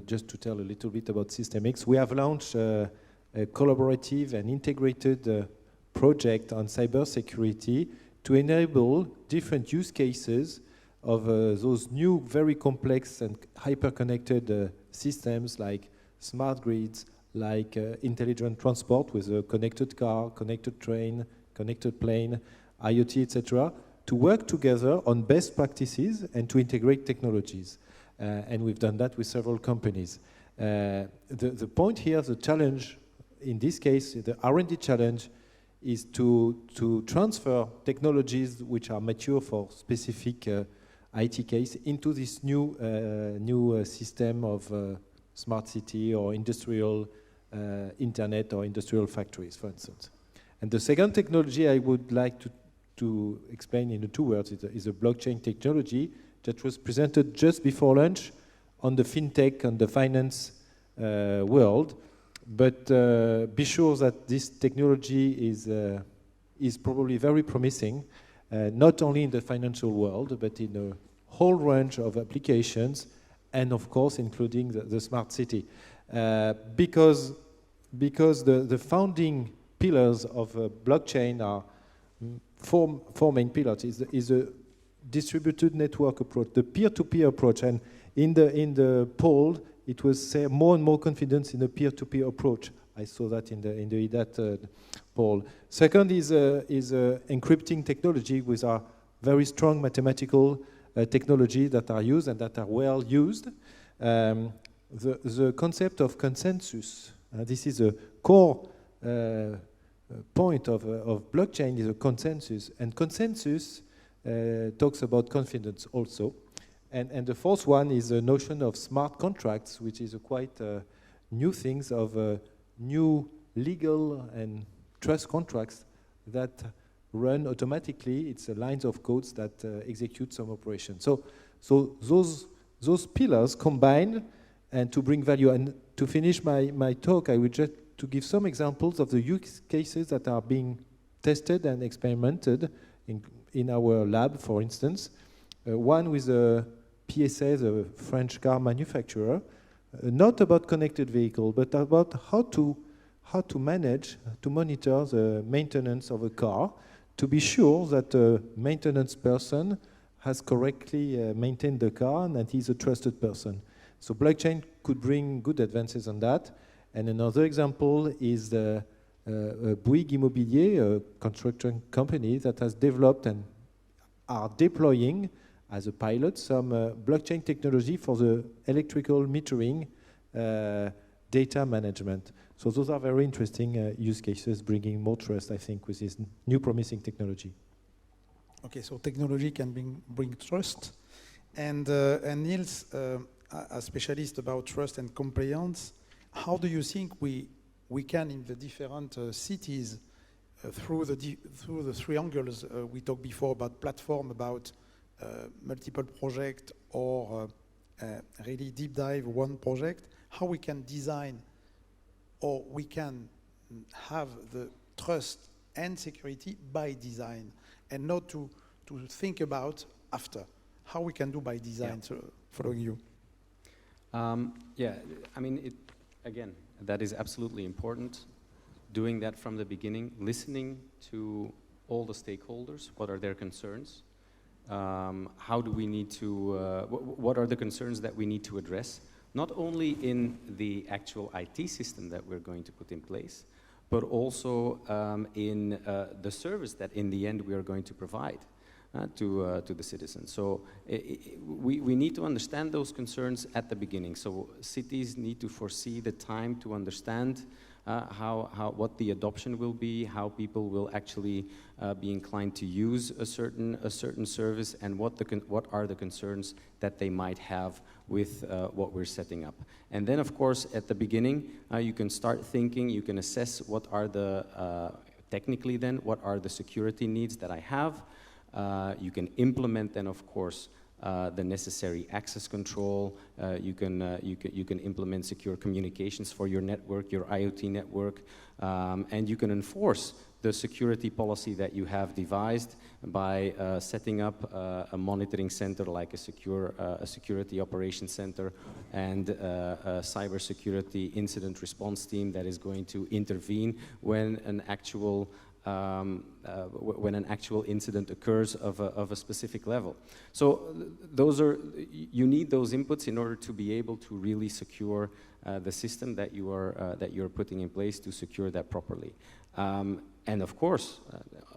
just to tell a little bit about System X, we have launched a collaborative and integrated project on cybersecurity to enable different use cases of those new, very complex and hyper-connected systems like smart grids, like intelligent transport with a connected car, connected train, connected plane, IoT, etc., to work together on best practices and to integrate technologies. And we've done that with several companies. The point here, the challenge in this case, the R&D challenge, is to transfer technologies which are mature for specific IT case into this new system of smart city or industrial internet or industrial factories, for instance. And the second technology I would like to explain in 2 words is a blockchain technology that was presented just before lunch on the fintech and the finance world. But be sure that this technology is probably very promising, not only in the financial world, but in a whole range of applications, and of course including the smart city. Because the founding pillars of blockchain are four main pillars. Is a distributed network approach, the peer-to-peer approach, and in the poll it was more and more confidence in the peer-to-peer approach. I saw that in the EDAT poll. Second is encrypting technology with our very strong mathematical technology that are used and that are well used. The concept of consensus, this is a core point of blockchain, is a consensus. And consensus talks about confidence also. And the fourth one is the notion of smart contracts, which is a quite new things of new legal and trust contracts that run automatically. It's lines of codes that execute some operation. So those pillars combined and to bring value. And to finish my talk, I would just to give some examples of the use cases that are being tested and experimented in our lab, for instance. One with a PSA, the French car manufacturer, not about connected vehicle, but about how to manage, to monitor the maintenance of a car, to be sure that the maintenance person has correctly maintained the car and that he's a trusted person. So blockchain could bring good advances on that. And another example is the Bouygues Immobilier, a construction company that has developed and are deploying as a pilot some blockchain technology for the electrical metering data management. So those are very interesting use cases, bringing more trust, I think, with this new promising technology. Okay, so technology can bring trust. And Niels, a specialist about trust and compliance, how do you think we can, in the different cities, through the three angles we talked before about platform, about multiple projects, or really deep dive one project, how we can design or we can have the trust and security by design and not to think about after. How we can do by design, so following you. Yeah, I mean, again, that is absolutely important. Doing that from the beginning, listening to all the stakeholders, what are their concerns? How do we need to, what are the concerns that we need to address? Not only in the actual IT system that we're going to put in place, but also in the service that in the end we are going to provide to the citizens. So we need to understand those concerns at the beginning. So cities need to foresee the time to understand what the adoption will be, how people will actually be inclined to use a certain service, and what are the concerns that they might have with what we're setting up. And then, of course, at the beginning, you can start thinking, you can assess what are the, technically then, what are the security needs that I have. You can implement then, of course, the necessary access control. You can implement secure communications for your network, your IoT network, and you can enforce the security policy that you have devised by setting up a monitoring center like a security operations center and a cybersecurity incident response team that is going to intervene when an actual incident occurs of a specific level. So you need those inputs in order to be able to really secure the system that you're putting in place to secure that properly. And of course,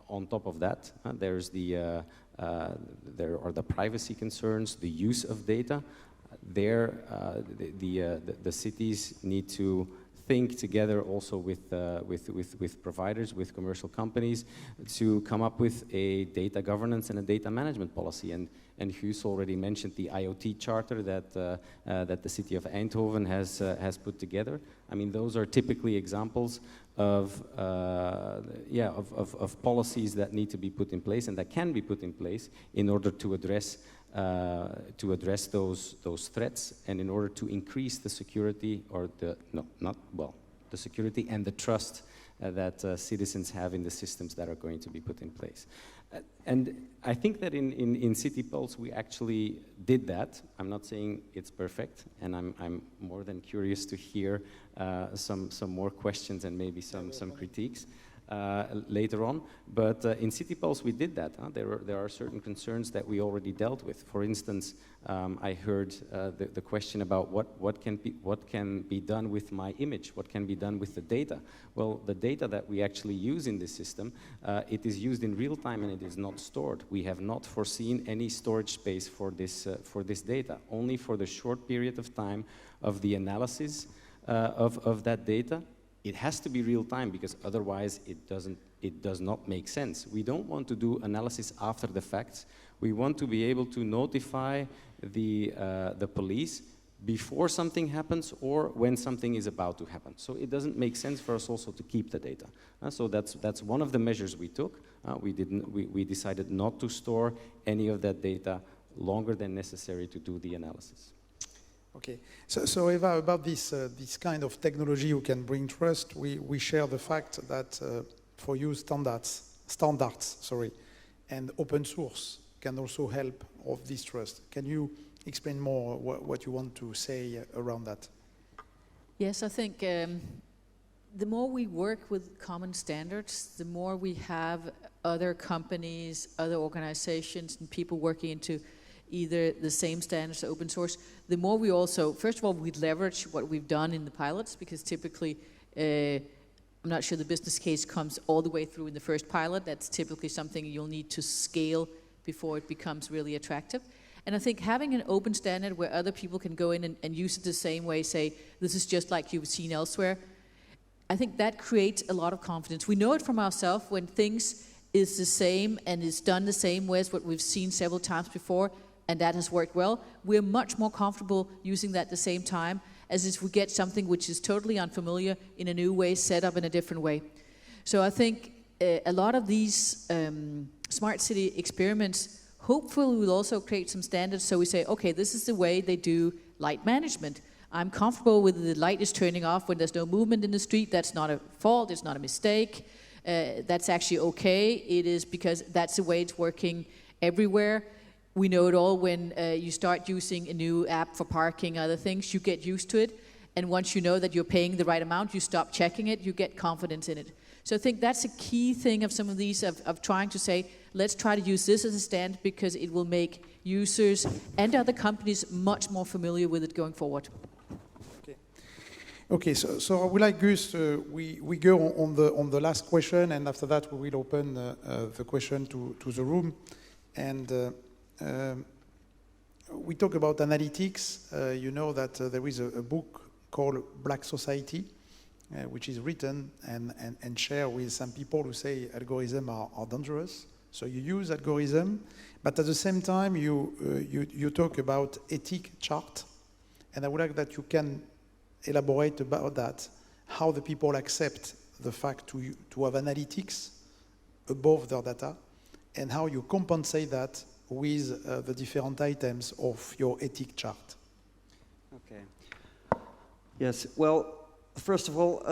on top of that, there are the privacy concerns, the use of data. The cities need to think together also with providers, with commercial companies, to come up with a data governance and a data management policy. And Guus already mentioned the IoT charter that the city of Eindhoven has put together. I mean, those are typically examples of policies that need to be put in place and that can be put in place in order to address those threats and in order to increase the security the security and the trust that citizens have in the systems that are going to be put in place. And I think that in City Pulse we actually did that. I'm not saying it's perfect, and I'm more than curious to hear some more questions and maybe some critiques later on. But in City Pulse we did that. There are certain concerns that we already dealt with. For instance, I heard the question about what can be done with my image, what can be done with the data. Well, the data that we actually use in this system, it is used in real time and it is not stored. We have not foreseen any storage space for this data, only for the short period of time of the analysis of that data. It has to be real time because otherwise it doesn't it does not make sense. We don't want to do analysis after the fact. We want to be able to notify the police before something happens or when something is about to happen. So it doesn't make sense for us also to keep the data. So that's one of the measures we took. We decided not to store any of that data longer than necessary to do the analysis. Okay, so Eva, about this kind of technology who can bring trust, we share the fact that for you standards, and open source can also help of this trust. Can you explain more what you want to say around that? Yes, I think the more we work with common standards, the more we have other companies, other organizations, and people working into either the same standards or open source, the more we also, first of all, we leverage what we've done in the pilots, because typically, I'm not sure the business case comes all the way through in the first pilot. That's typically something you'll need to scale before it becomes really attractive. And I think having an open standard where other people can go in and use it the same way, say, this is just like you've seen elsewhere, I think that creates a lot of confidence. We know it from ourselves when things is the same and is done the same way as what we've seen several times before, and that has worked well. We're much more comfortable using that at the same time as if we get something which is totally unfamiliar in a new way, set up in a different way. So I think a lot of these smart city experiments hopefully will also create some standards, so we say, okay, this is the way they do light management. I'm comfortable with the light is turning off when there's no movement in the street. That's not a fault, it's not a mistake. That's actually okay. It is because that's the way it's working everywhere. We know it all when you start using a new app for parking, other things, you get used to it. And once you know that you're paying the right amount, you stop checking it, you get confidence in it. So I think that's a key thing of some of these, of trying to say, let's try to use this as a standard because it will make users and other companies much more familiar with it going forward. Okay, so I would like, Gus, we go on the last question, and after that we will open the question to the room. And we talk about analytics. You know that there is a book called Black Society, which is written and shared with some people who say algorithms are dangerous. So you use algorithm, but at the same time you talk about ethic chart, and I would like that you can elaborate about that, how the people accept the fact to have analytics above their data, and how you compensate that with the different items of your ethic chart. Okay. Yes, well, first of all,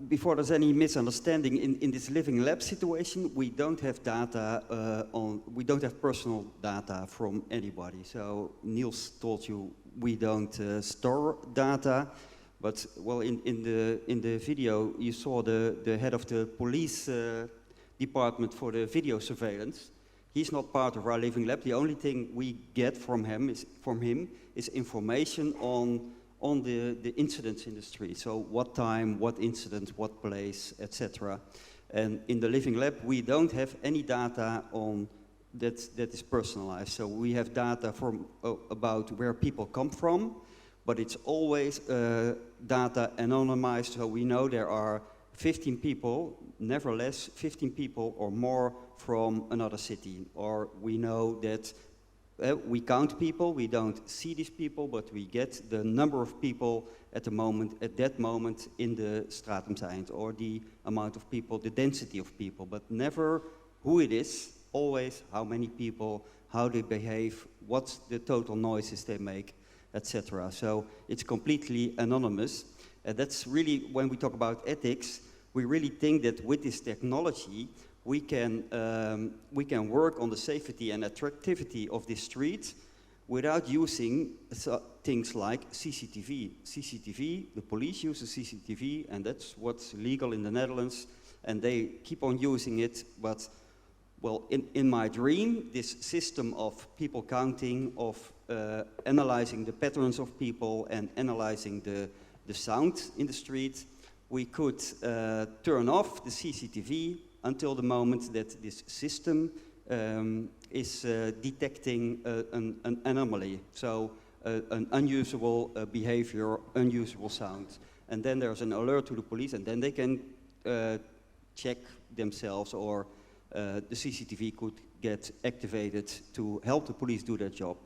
before there's any misunderstanding, in this living lab situation, we don't have data we don't have personal data from anybody. So Niels told you we don't store data, but well, in the video you saw the head of the police department for the video surveillance. He's not part of our living lab. The only thing we get from him is information on the incidents in the street. So what time, what incident, what place, etc. And in the living lab, we don't have any data on that is personalized. So we have data from about where people come from, but it's always data anonymized. So we know there are 15 people, never less, 15 people or more from another city. Or we know that we count people, we don't see these people, but we get the number of people at that moment in the Stratumseind, or the amount of people, the density of people, but never who it is, always how many people, how they behave, what's the total noises they make, etc. So it's completely anonymous. That's really, when we talk about ethics, we really think that with this technology, we can work on the safety and attractivity of this street without using things like CCTV. CCTV, the police use the CCTV, and that's what's legal in the Netherlands, and they keep on using it. But, well, in my dream, this system of people counting, of analyzing the patterns of people and analyzing the sound in the street, we could turn off the CCTV until the moment that this system is detecting an anomaly, so an unusual behavior, unusual sound. And then there's an alert to the police, and then they can check themselves, or the CCTV could get activated to help the police do their job.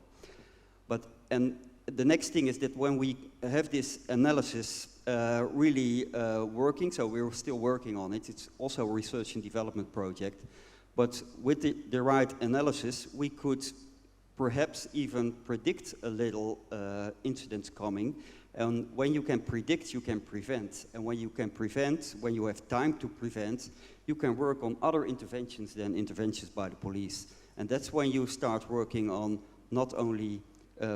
And the next thing is that when we have this analysis really working, so we're still working on it, it's also a research and development project, but with the right analysis, we could perhaps even predict a little incidents coming. And when you can predict, you can prevent. And when you can prevent, when you have time to prevent, you can work on other interventions than interventions by the police. And that's when you start working on not only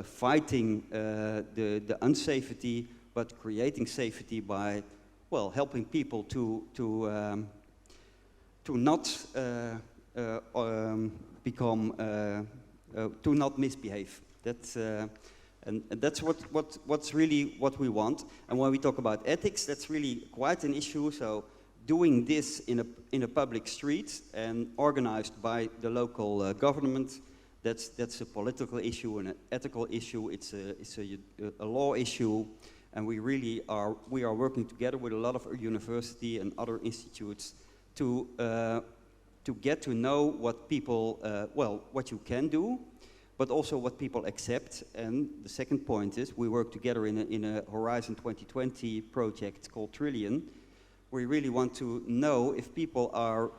fighting the unsafety, but creating safety by, well, helping people to not to not misbehave. That's and that's what's really what we want. And when we talk about ethics, that's really quite an issue. So doing this in a public street and organized by the local government, that's a political issue and an ethical issue. It's a law issue, and we are working together with a lot of university and other institutes to get to know what people what you can do, but also what people accept. And the second point is we work together in a Horizon 2020 project called Trillion. We really want to know if people are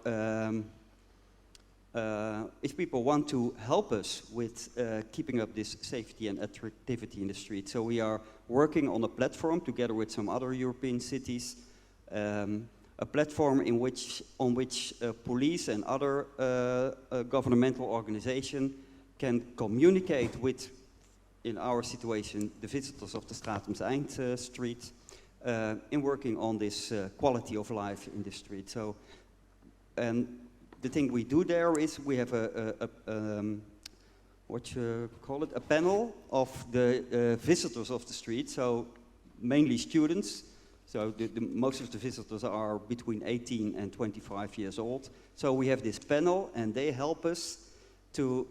if people want to help us with keeping up this safety and attractivity in the street. So we are working on a platform together with some other European cities, a platform on which police and other governmental organizations can communicate with, in our situation, the visitors of the Stratums Eind street, in working on this quality of life in the street. So, and the thing we do there is we have a panel of the visitors of the street, so mainly students. So most of the visitors are between 18 and 25 years old. So we have this panel, and they help us to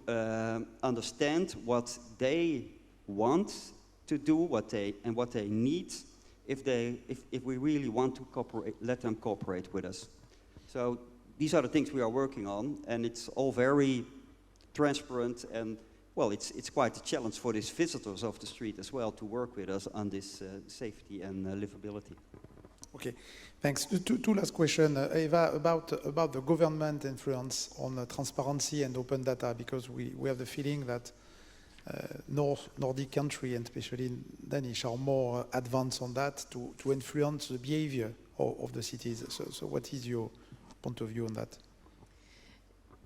understand what they want to do, what they need, if we really want to let them cooperate with us. So these are the things we are working on, and it's all very transparent, and well, it's quite a challenge for these visitors of the street as well to work with us on this safety and livability. Okay, thanks. Two last questions, Eva, about the government influence on transparency and open data, because we have the feeling that Nordic country, and especially Danish, are more advanced on that to influence the behavior of the cities. So what is your point of view on that?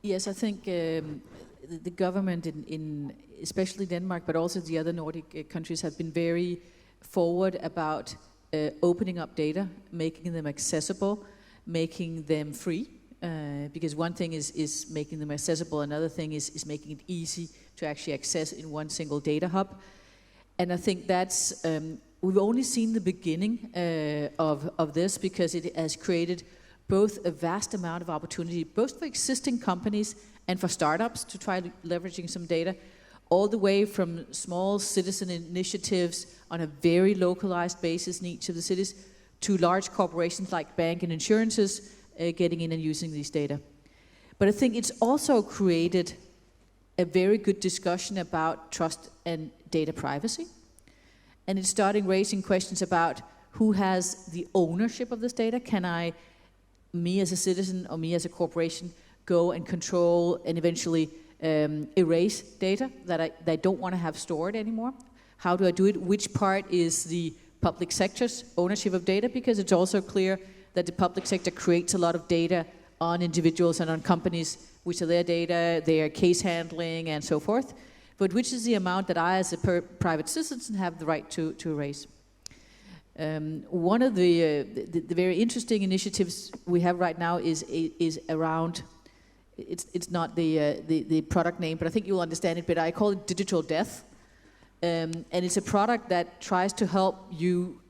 Yes, I think the government in especially Denmark, but also the other Nordic countries, have been very forward about opening up data, making them accessible, making them free. Because one thing is making them accessible, another thing is making it easy to actually access in one single data hub. And I think that's, we've only seen the beginning of this, because it has created both a vast amount of opportunity, both for existing companies and for startups to try leveraging some data, all the way from small citizen initiatives on a very localized basis in each of the cities to large corporations like bank and insurances getting in and using these data. But I think it's also created a very good discussion about trust and data privacy. And it's starting raising questions about who has the ownership of this data. Can me as a citizen or me as a corporation, go and control and eventually erase data that I don't want to have stored anymore? How do I do it? Which part is the public sector's ownership of data? Because it's also clear that the public sector creates a lot of data on individuals and on companies, which are their data, their case handling, and so forth. But which is the amount that I, as a private citizen, have the right to erase? One of the very interesting initiatives we have right now is around, it's not the product name, but I think you'll understand it, but I call it digital death. And it's a product that tries to help you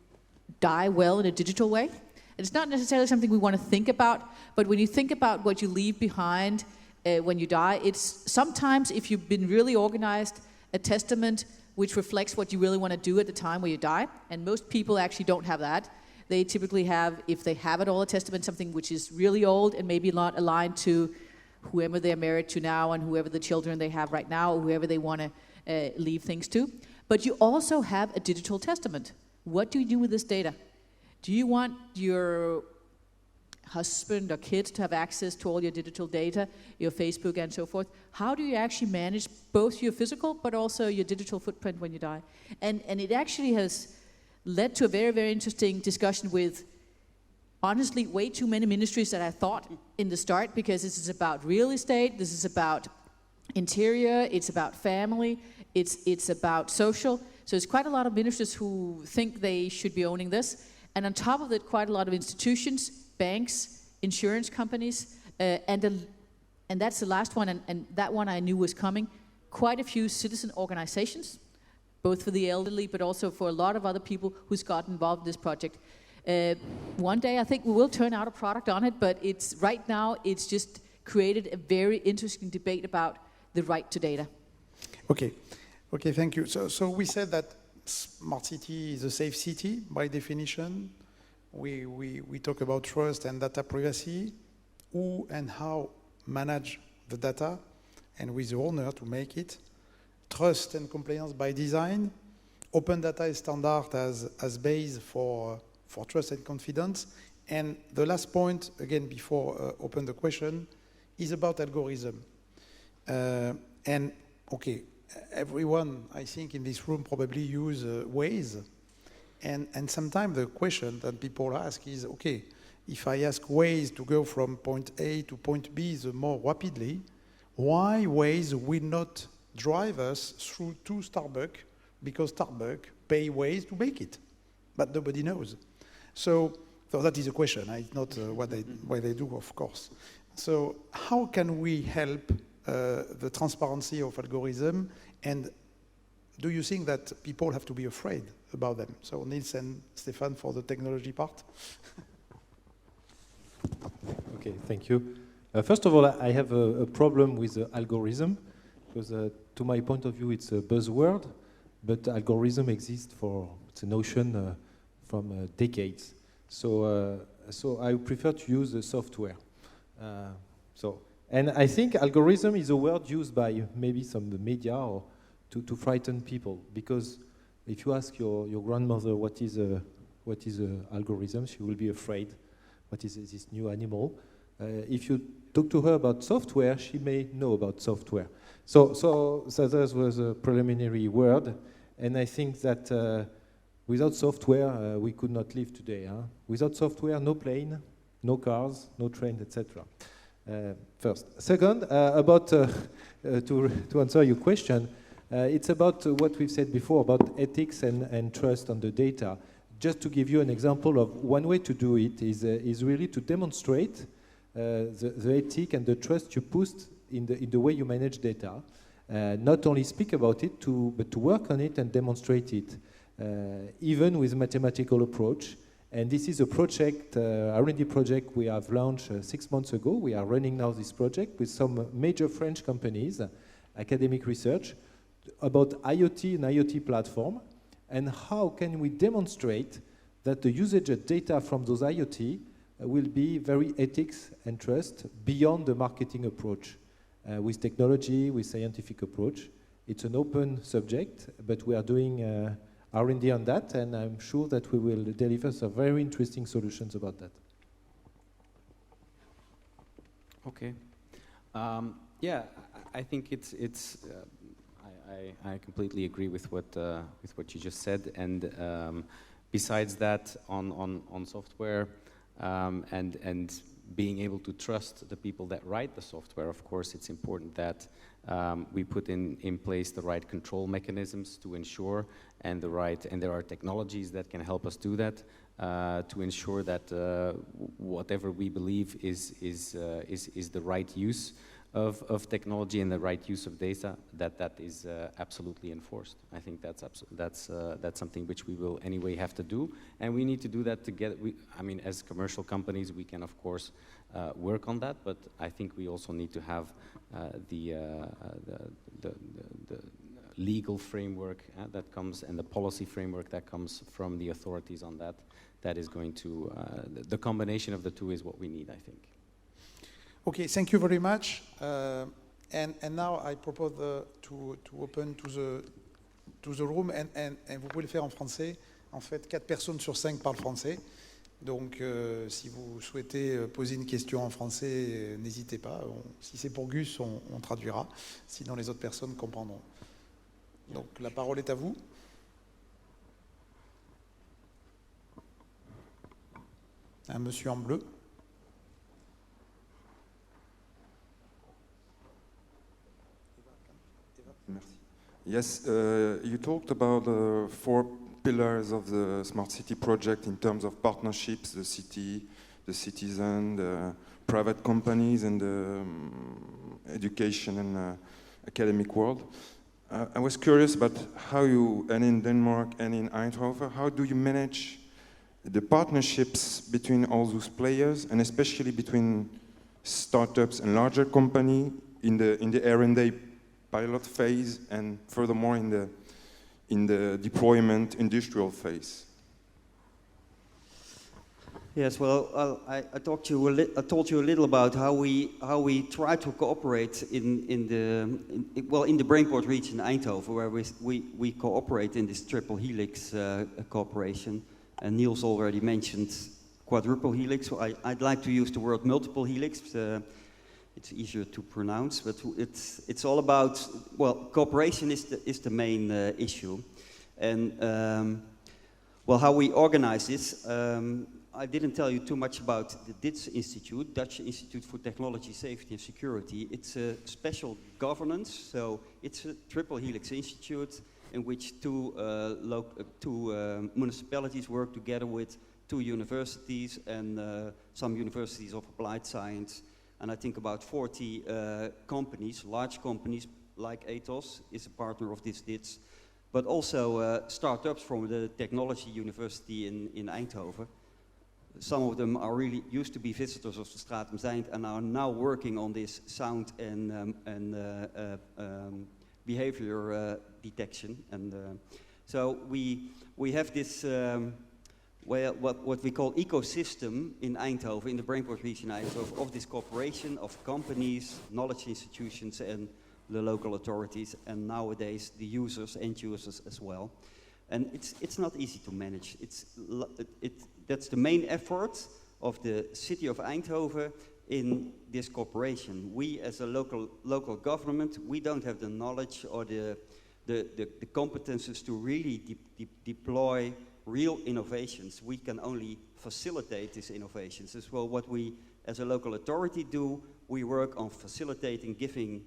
die well in a digital way. And it's not necessarily something we want to think about, but when you think about what you leave behind when you die, it's sometimes, if you've been really organized, a testament which reflects what you really want to do at the time where you die. And most people actually don't have that. they typically have, if they have at all, a testament, something which is really old and maybe not aligned to whoever they're married to now and whoever the children they have right now, or whoever they want to leave things to. But you also have a digital testament. What do you do with this data? Do you want your husband or kids to have access to all your digital data, your Facebook and so forth? How do you actually manage both your physical but also your digital footprint when you die? And it actually has led to a very, very interesting discussion with, honestly, way too many ministries that I thought in the start, because this is about real estate, this is about interior, it's about family, it's about social. So it's quite a lot of ministries who think they should be owning this. And on top of it, quite a lot of institutions, banks, insurance companies, and that's the last one, and that one I knew was coming. Quite a few citizen organizations, both for the elderly, but also for a lot of other people who's gotten involved in this project. One day I think we will turn out a product on it, but right now it's just created a very interesting debate about the right to data. Okay, thank you. So we said that smart city is a safe city by definition. We talk about trust and data privacy, who and how manage the data, and with the owner to make it. Trust and compliance by design. Open data is standard as base for trust and confidence. And the last point, again, before open the question, is about algorithm. And okay, everyone, I think, in this room probably use Waze. And sometimes the question that people ask is, okay, if I ask Waze to go from point A to point B more rapidly, why Waze will not drive us through to Starbucks, because Starbucks pay Waze to make it, but nobody knows. So that is a question. It's not what they do, of course. So how can we help the transparency of algorithm, and do you think that people have to be afraid about them? So Niels and Stefan for the technology part. Okay, thank you. First of all, I have a problem with the algorithm, because to my point of view, it's a buzzword, but algorithm exists it's a notion from decades. So I prefer to use the software. And I think algorithm is a word used by maybe some media or to frighten people, because if you ask your grandmother what is a algorithm, she will be afraid. What is this new animal? If you talk to her about software, she may know about software. So that was a preliminary word, and I think that without software we could not live today. Huh? Without software, no plane, no cars, no train, etc. First. Second, about to answer your question, it's about what we've said before about ethics and trust on the data. Just to give you an example of one way to do it is really to demonstrate the ethic and the trust you put in the way you manage data. Not only speak about it, but to work on it and demonstrate it, even with mathematical approach. And this is a project, R&D project we have launched 6 months ago. We are running now this project with some major French companies, academic research, about IoT and IoT platform, and how can we demonstrate that the usage of data from those IoT will be very ethics and trust beyond the marketing approach, with technology, with scientific approach. It's an open subject, but we are doing R&D on that, and I'm sure that we will deliver some very interesting solutions about that. Okay. Yeah, I think it's. I completely agree with what you just said, and besides that, on software and being able to trust the people that write the software, of course, it's important that we put in place the right control mechanisms to ensure, and there are technologies that can help us do that, to ensure that whatever we believe is the right use of technology and the right use of data, that is absolutely enforced. I think that's something which we will anyway have to do, and we need to do that together. I mean, as commercial companies, we can of course work on that, but I think we also need to have the legal framework that comes and the policy framework that comes from the authorities on that, that is going to, the combination of the two is what we need, I think. Okay, thank you very much. And now I propose to open to the room, and vous pouvez le faire en français. En fait, 4 personnes sur 5 parlent français. Donc, si vous souhaitez poser une question en français, n'hésitez pas. Si c'est pour Gus, on traduira. Sinon, les autres personnes comprendront. Donc, la parole est à vous. Un monsieur en bleu. Merci. Yes, you talked about 4 pillars of the smart city project in terms of partnerships: the city, the citizen, the private companies, and the education and academic world. I was curious about how you, and in Denmark and in Eindhoven, how do you manage the partnerships between all those players, and especially between startups and larger company in the R&D pilot phase, and furthermore in the deployment industrial phase? Yes, well, I told you a little about how we try to cooperate in the Brainport region, Eindhoven, where we cooperate in this triple helix cooperation. And Niels already mentioned quadruple helix. So I'd like to use the word multiple helix. It's easier to pronounce, but it's all about, well, cooperation is the main issue. And well, how we organize this, I didn't tell you too much about the DITS Institute, Dutch Institute for Technology, Safety and Security. It's a special governance, so it's a triple helix institute in which two municipalities work together with 2 universities and some universities of applied science. And I think about 40 companies, large companies like Atos is a partner of this DITS, but also startups from the Technology University in Eindhoven. Some of them are really used to be visitors of the Stratum Zijnd and are now working on this sound and behavior detection. And so we have this what we call ecosystem in Eindhoven, in the Brainport region Eindhoven, of this cooperation of companies, knowledge institutions, and the local authorities, and nowadays the users, end users as well. And it's not easy to manage. That's the main effort of the city of Eindhoven in this cooperation. We, as a local government, we don't have the knowledge or the competences to really deploy real innovations. We can only facilitate these innovations. As well, what we, as a local authority, do, we work on facilitating, giving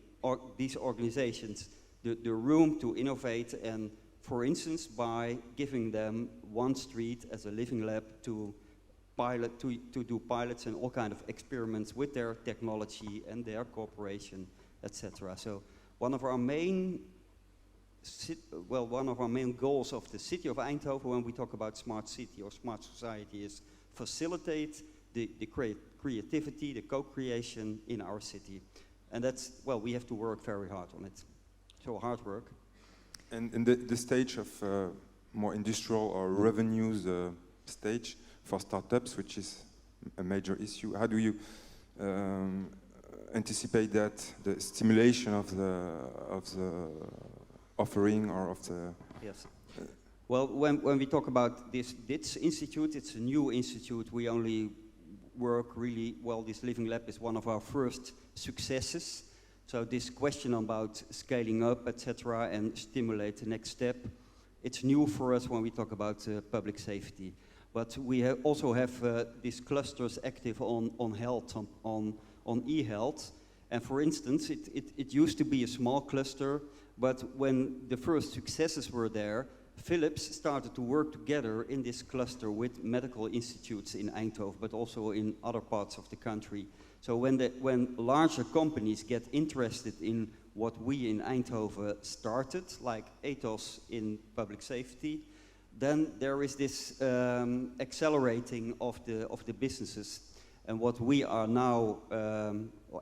these organizations the room to innovate, and for instance, by giving them one street as a living lab to do pilots and all kind of experiments with their technology and their cooperation, etc. So one of our main goals of the city of Eindhoven when we talk about smart city or smart society is facilitate the creativity, the co-creation in our city. And that's, well, we have to work very hard on it. So hard work. And in the stage of more industrial or revenues stage for startups, which is a major issue, how do you anticipate that, the stimulation of the offering or of the... Yes. Well, when we talk about this institute, it's a new institute. We only work really well. This Living Lab is one of our first successes. So this question about scaling up, etc., and stimulate the next step, it's new for us when we talk about public safety. But we also have these clusters active on health, on e-health. And for instance, it used to be a small cluster, but when the first successes were there, Philips started to work together in this cluster with medical institutes in Eindhoven, but also in other parts of the country. So when larger companies get interested in what we in Eindhoven started, like Atos in public safety, then there is this accelerating of the businesses. And what we are now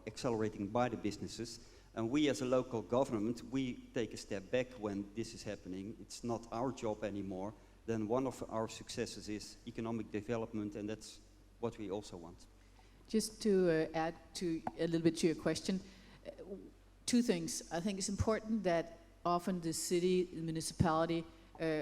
accelerating by the businesses, And we as a local government, we take a step back when this is happening. It's not our job anymore. Then one of our successes is economic development, and that's what we also want. Just to add to a little bit to your question, two things. I think it's important that often the city, the municipality,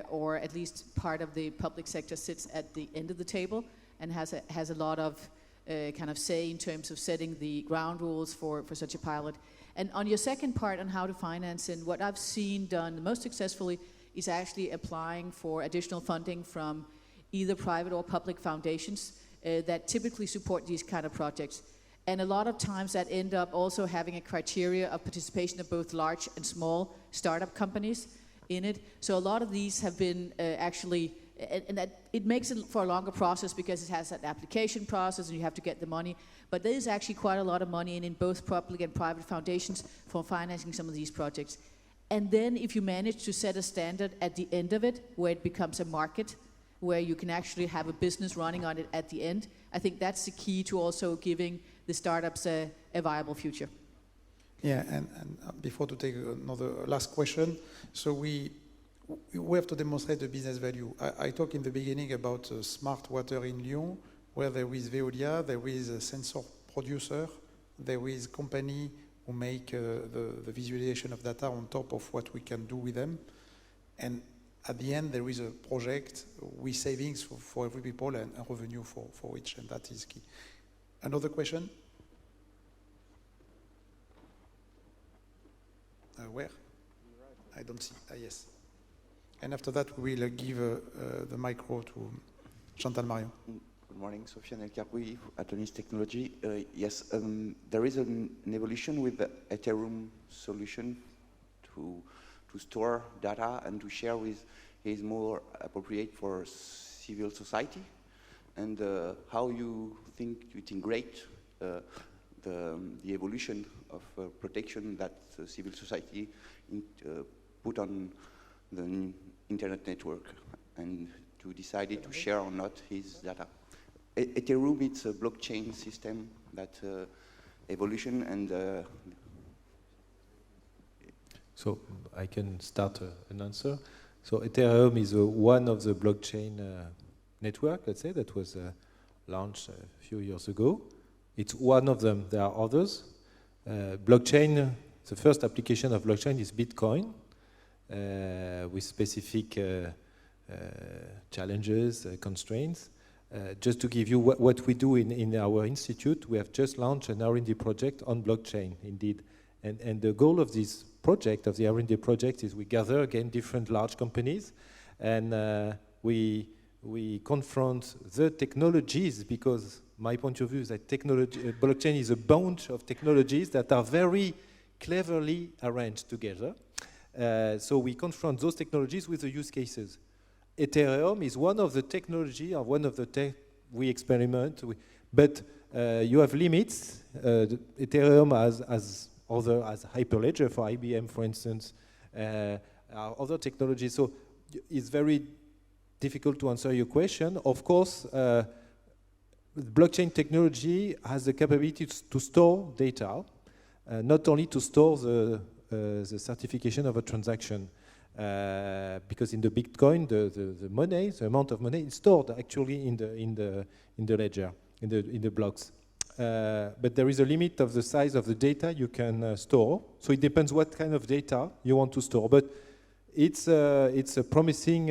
or at least part of the public sector sits at the end of the table and has a lot of kind of say in terms of setting the ground rules for such a pilot. And on your second part on how to finance, and what I've seen done the most successfully is actually applying for additional funding from either private or public foundations that typically support these kind of projects. And a lot of times that end up also having a criteria of participation of both large and small startup companies in it. So a lot of these have been actually, and that it makes it for a longer process because it has an application process and you have to get the money. But there is actually quite a lot of money in both public and private foundations for financing some of these projects. And then if you manage to set a standard at the end of it, where it becomes a market, where you can actually have a business running on it at the end, I think that's the key to also giving the startups a viable future. Yeah, and before to take another last question, so we have to demonstrate the business value. I talked in the beginning about smart water in Lyon, where there is Veolia, there is a sensor producer, there is company who make the visualization of data on top of what we can do with them. And at the end, there is a project with savings for every people and a revenue for each, and that is key. Another question? Where? I don't see. Yes. And after that, we will give the micro to Chantal Marion. Good morning, Sofiane El Karboui, Atos Technology. Yes, there is an evolution with the Ethereum solution to store data and to share with is more appropriate for civil society, and how you think you integrate the evolution of protection that civil society put on the internet network, and to decide to share or not his data. Ethereum, it's a blockchain system that evolution and So I can start an answer. So Ethereum is one of the blockchain network, let's say, that was launched a few years ago. It's one of them. There are others. Blockchain, the first application of blockchain is Bitcoin, with specific challenges, constraints. Just to give you what we do in our institute, we have just launched an R&D project on blockchain, indeed. And the goal of this project, of the R&D project, is we gather again different large companies, and we confront the technologies, because my point of view is that blockchain is a bunch of technologies that are very cleverly arranged together. So we confront those technologies with the use cases. Ethereum is one of the technology, or one of the tech we experiment with, but you have limits. Ethereum as Hyperledger for IBM, for instance, other technologies. So it's very difficult to answer your question. Of course, blockchain technology has the capability to store data, not only to store the certification of a transaction, because in the Bitcoin, the money, the amount of money is stored actually in the ledger, in the blocks. But there is a limit of the size of the data you can store. So it depends what kind of data you want to store. But it's a promising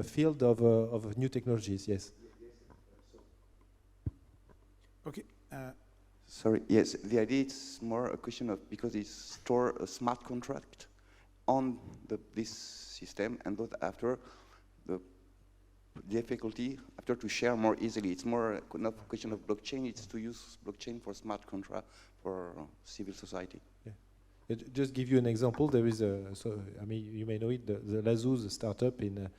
field of new technologies. Yes. Okay. Sorry. Yes. The idea is more a question of, because it's store a smart contract on this system, and but after the difficulty after to share more easily. It's more not a question of blockchain, it's to use blockchain for smart contract for civil society. Yeah. Just give you an example, there is you may know it, the Lazuz startup in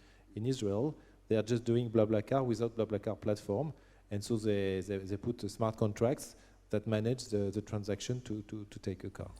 Israel. They are just doing BlaBlaCar without BlaBlaCar platform, and so they put smart contracts that manage the transaction to take a car.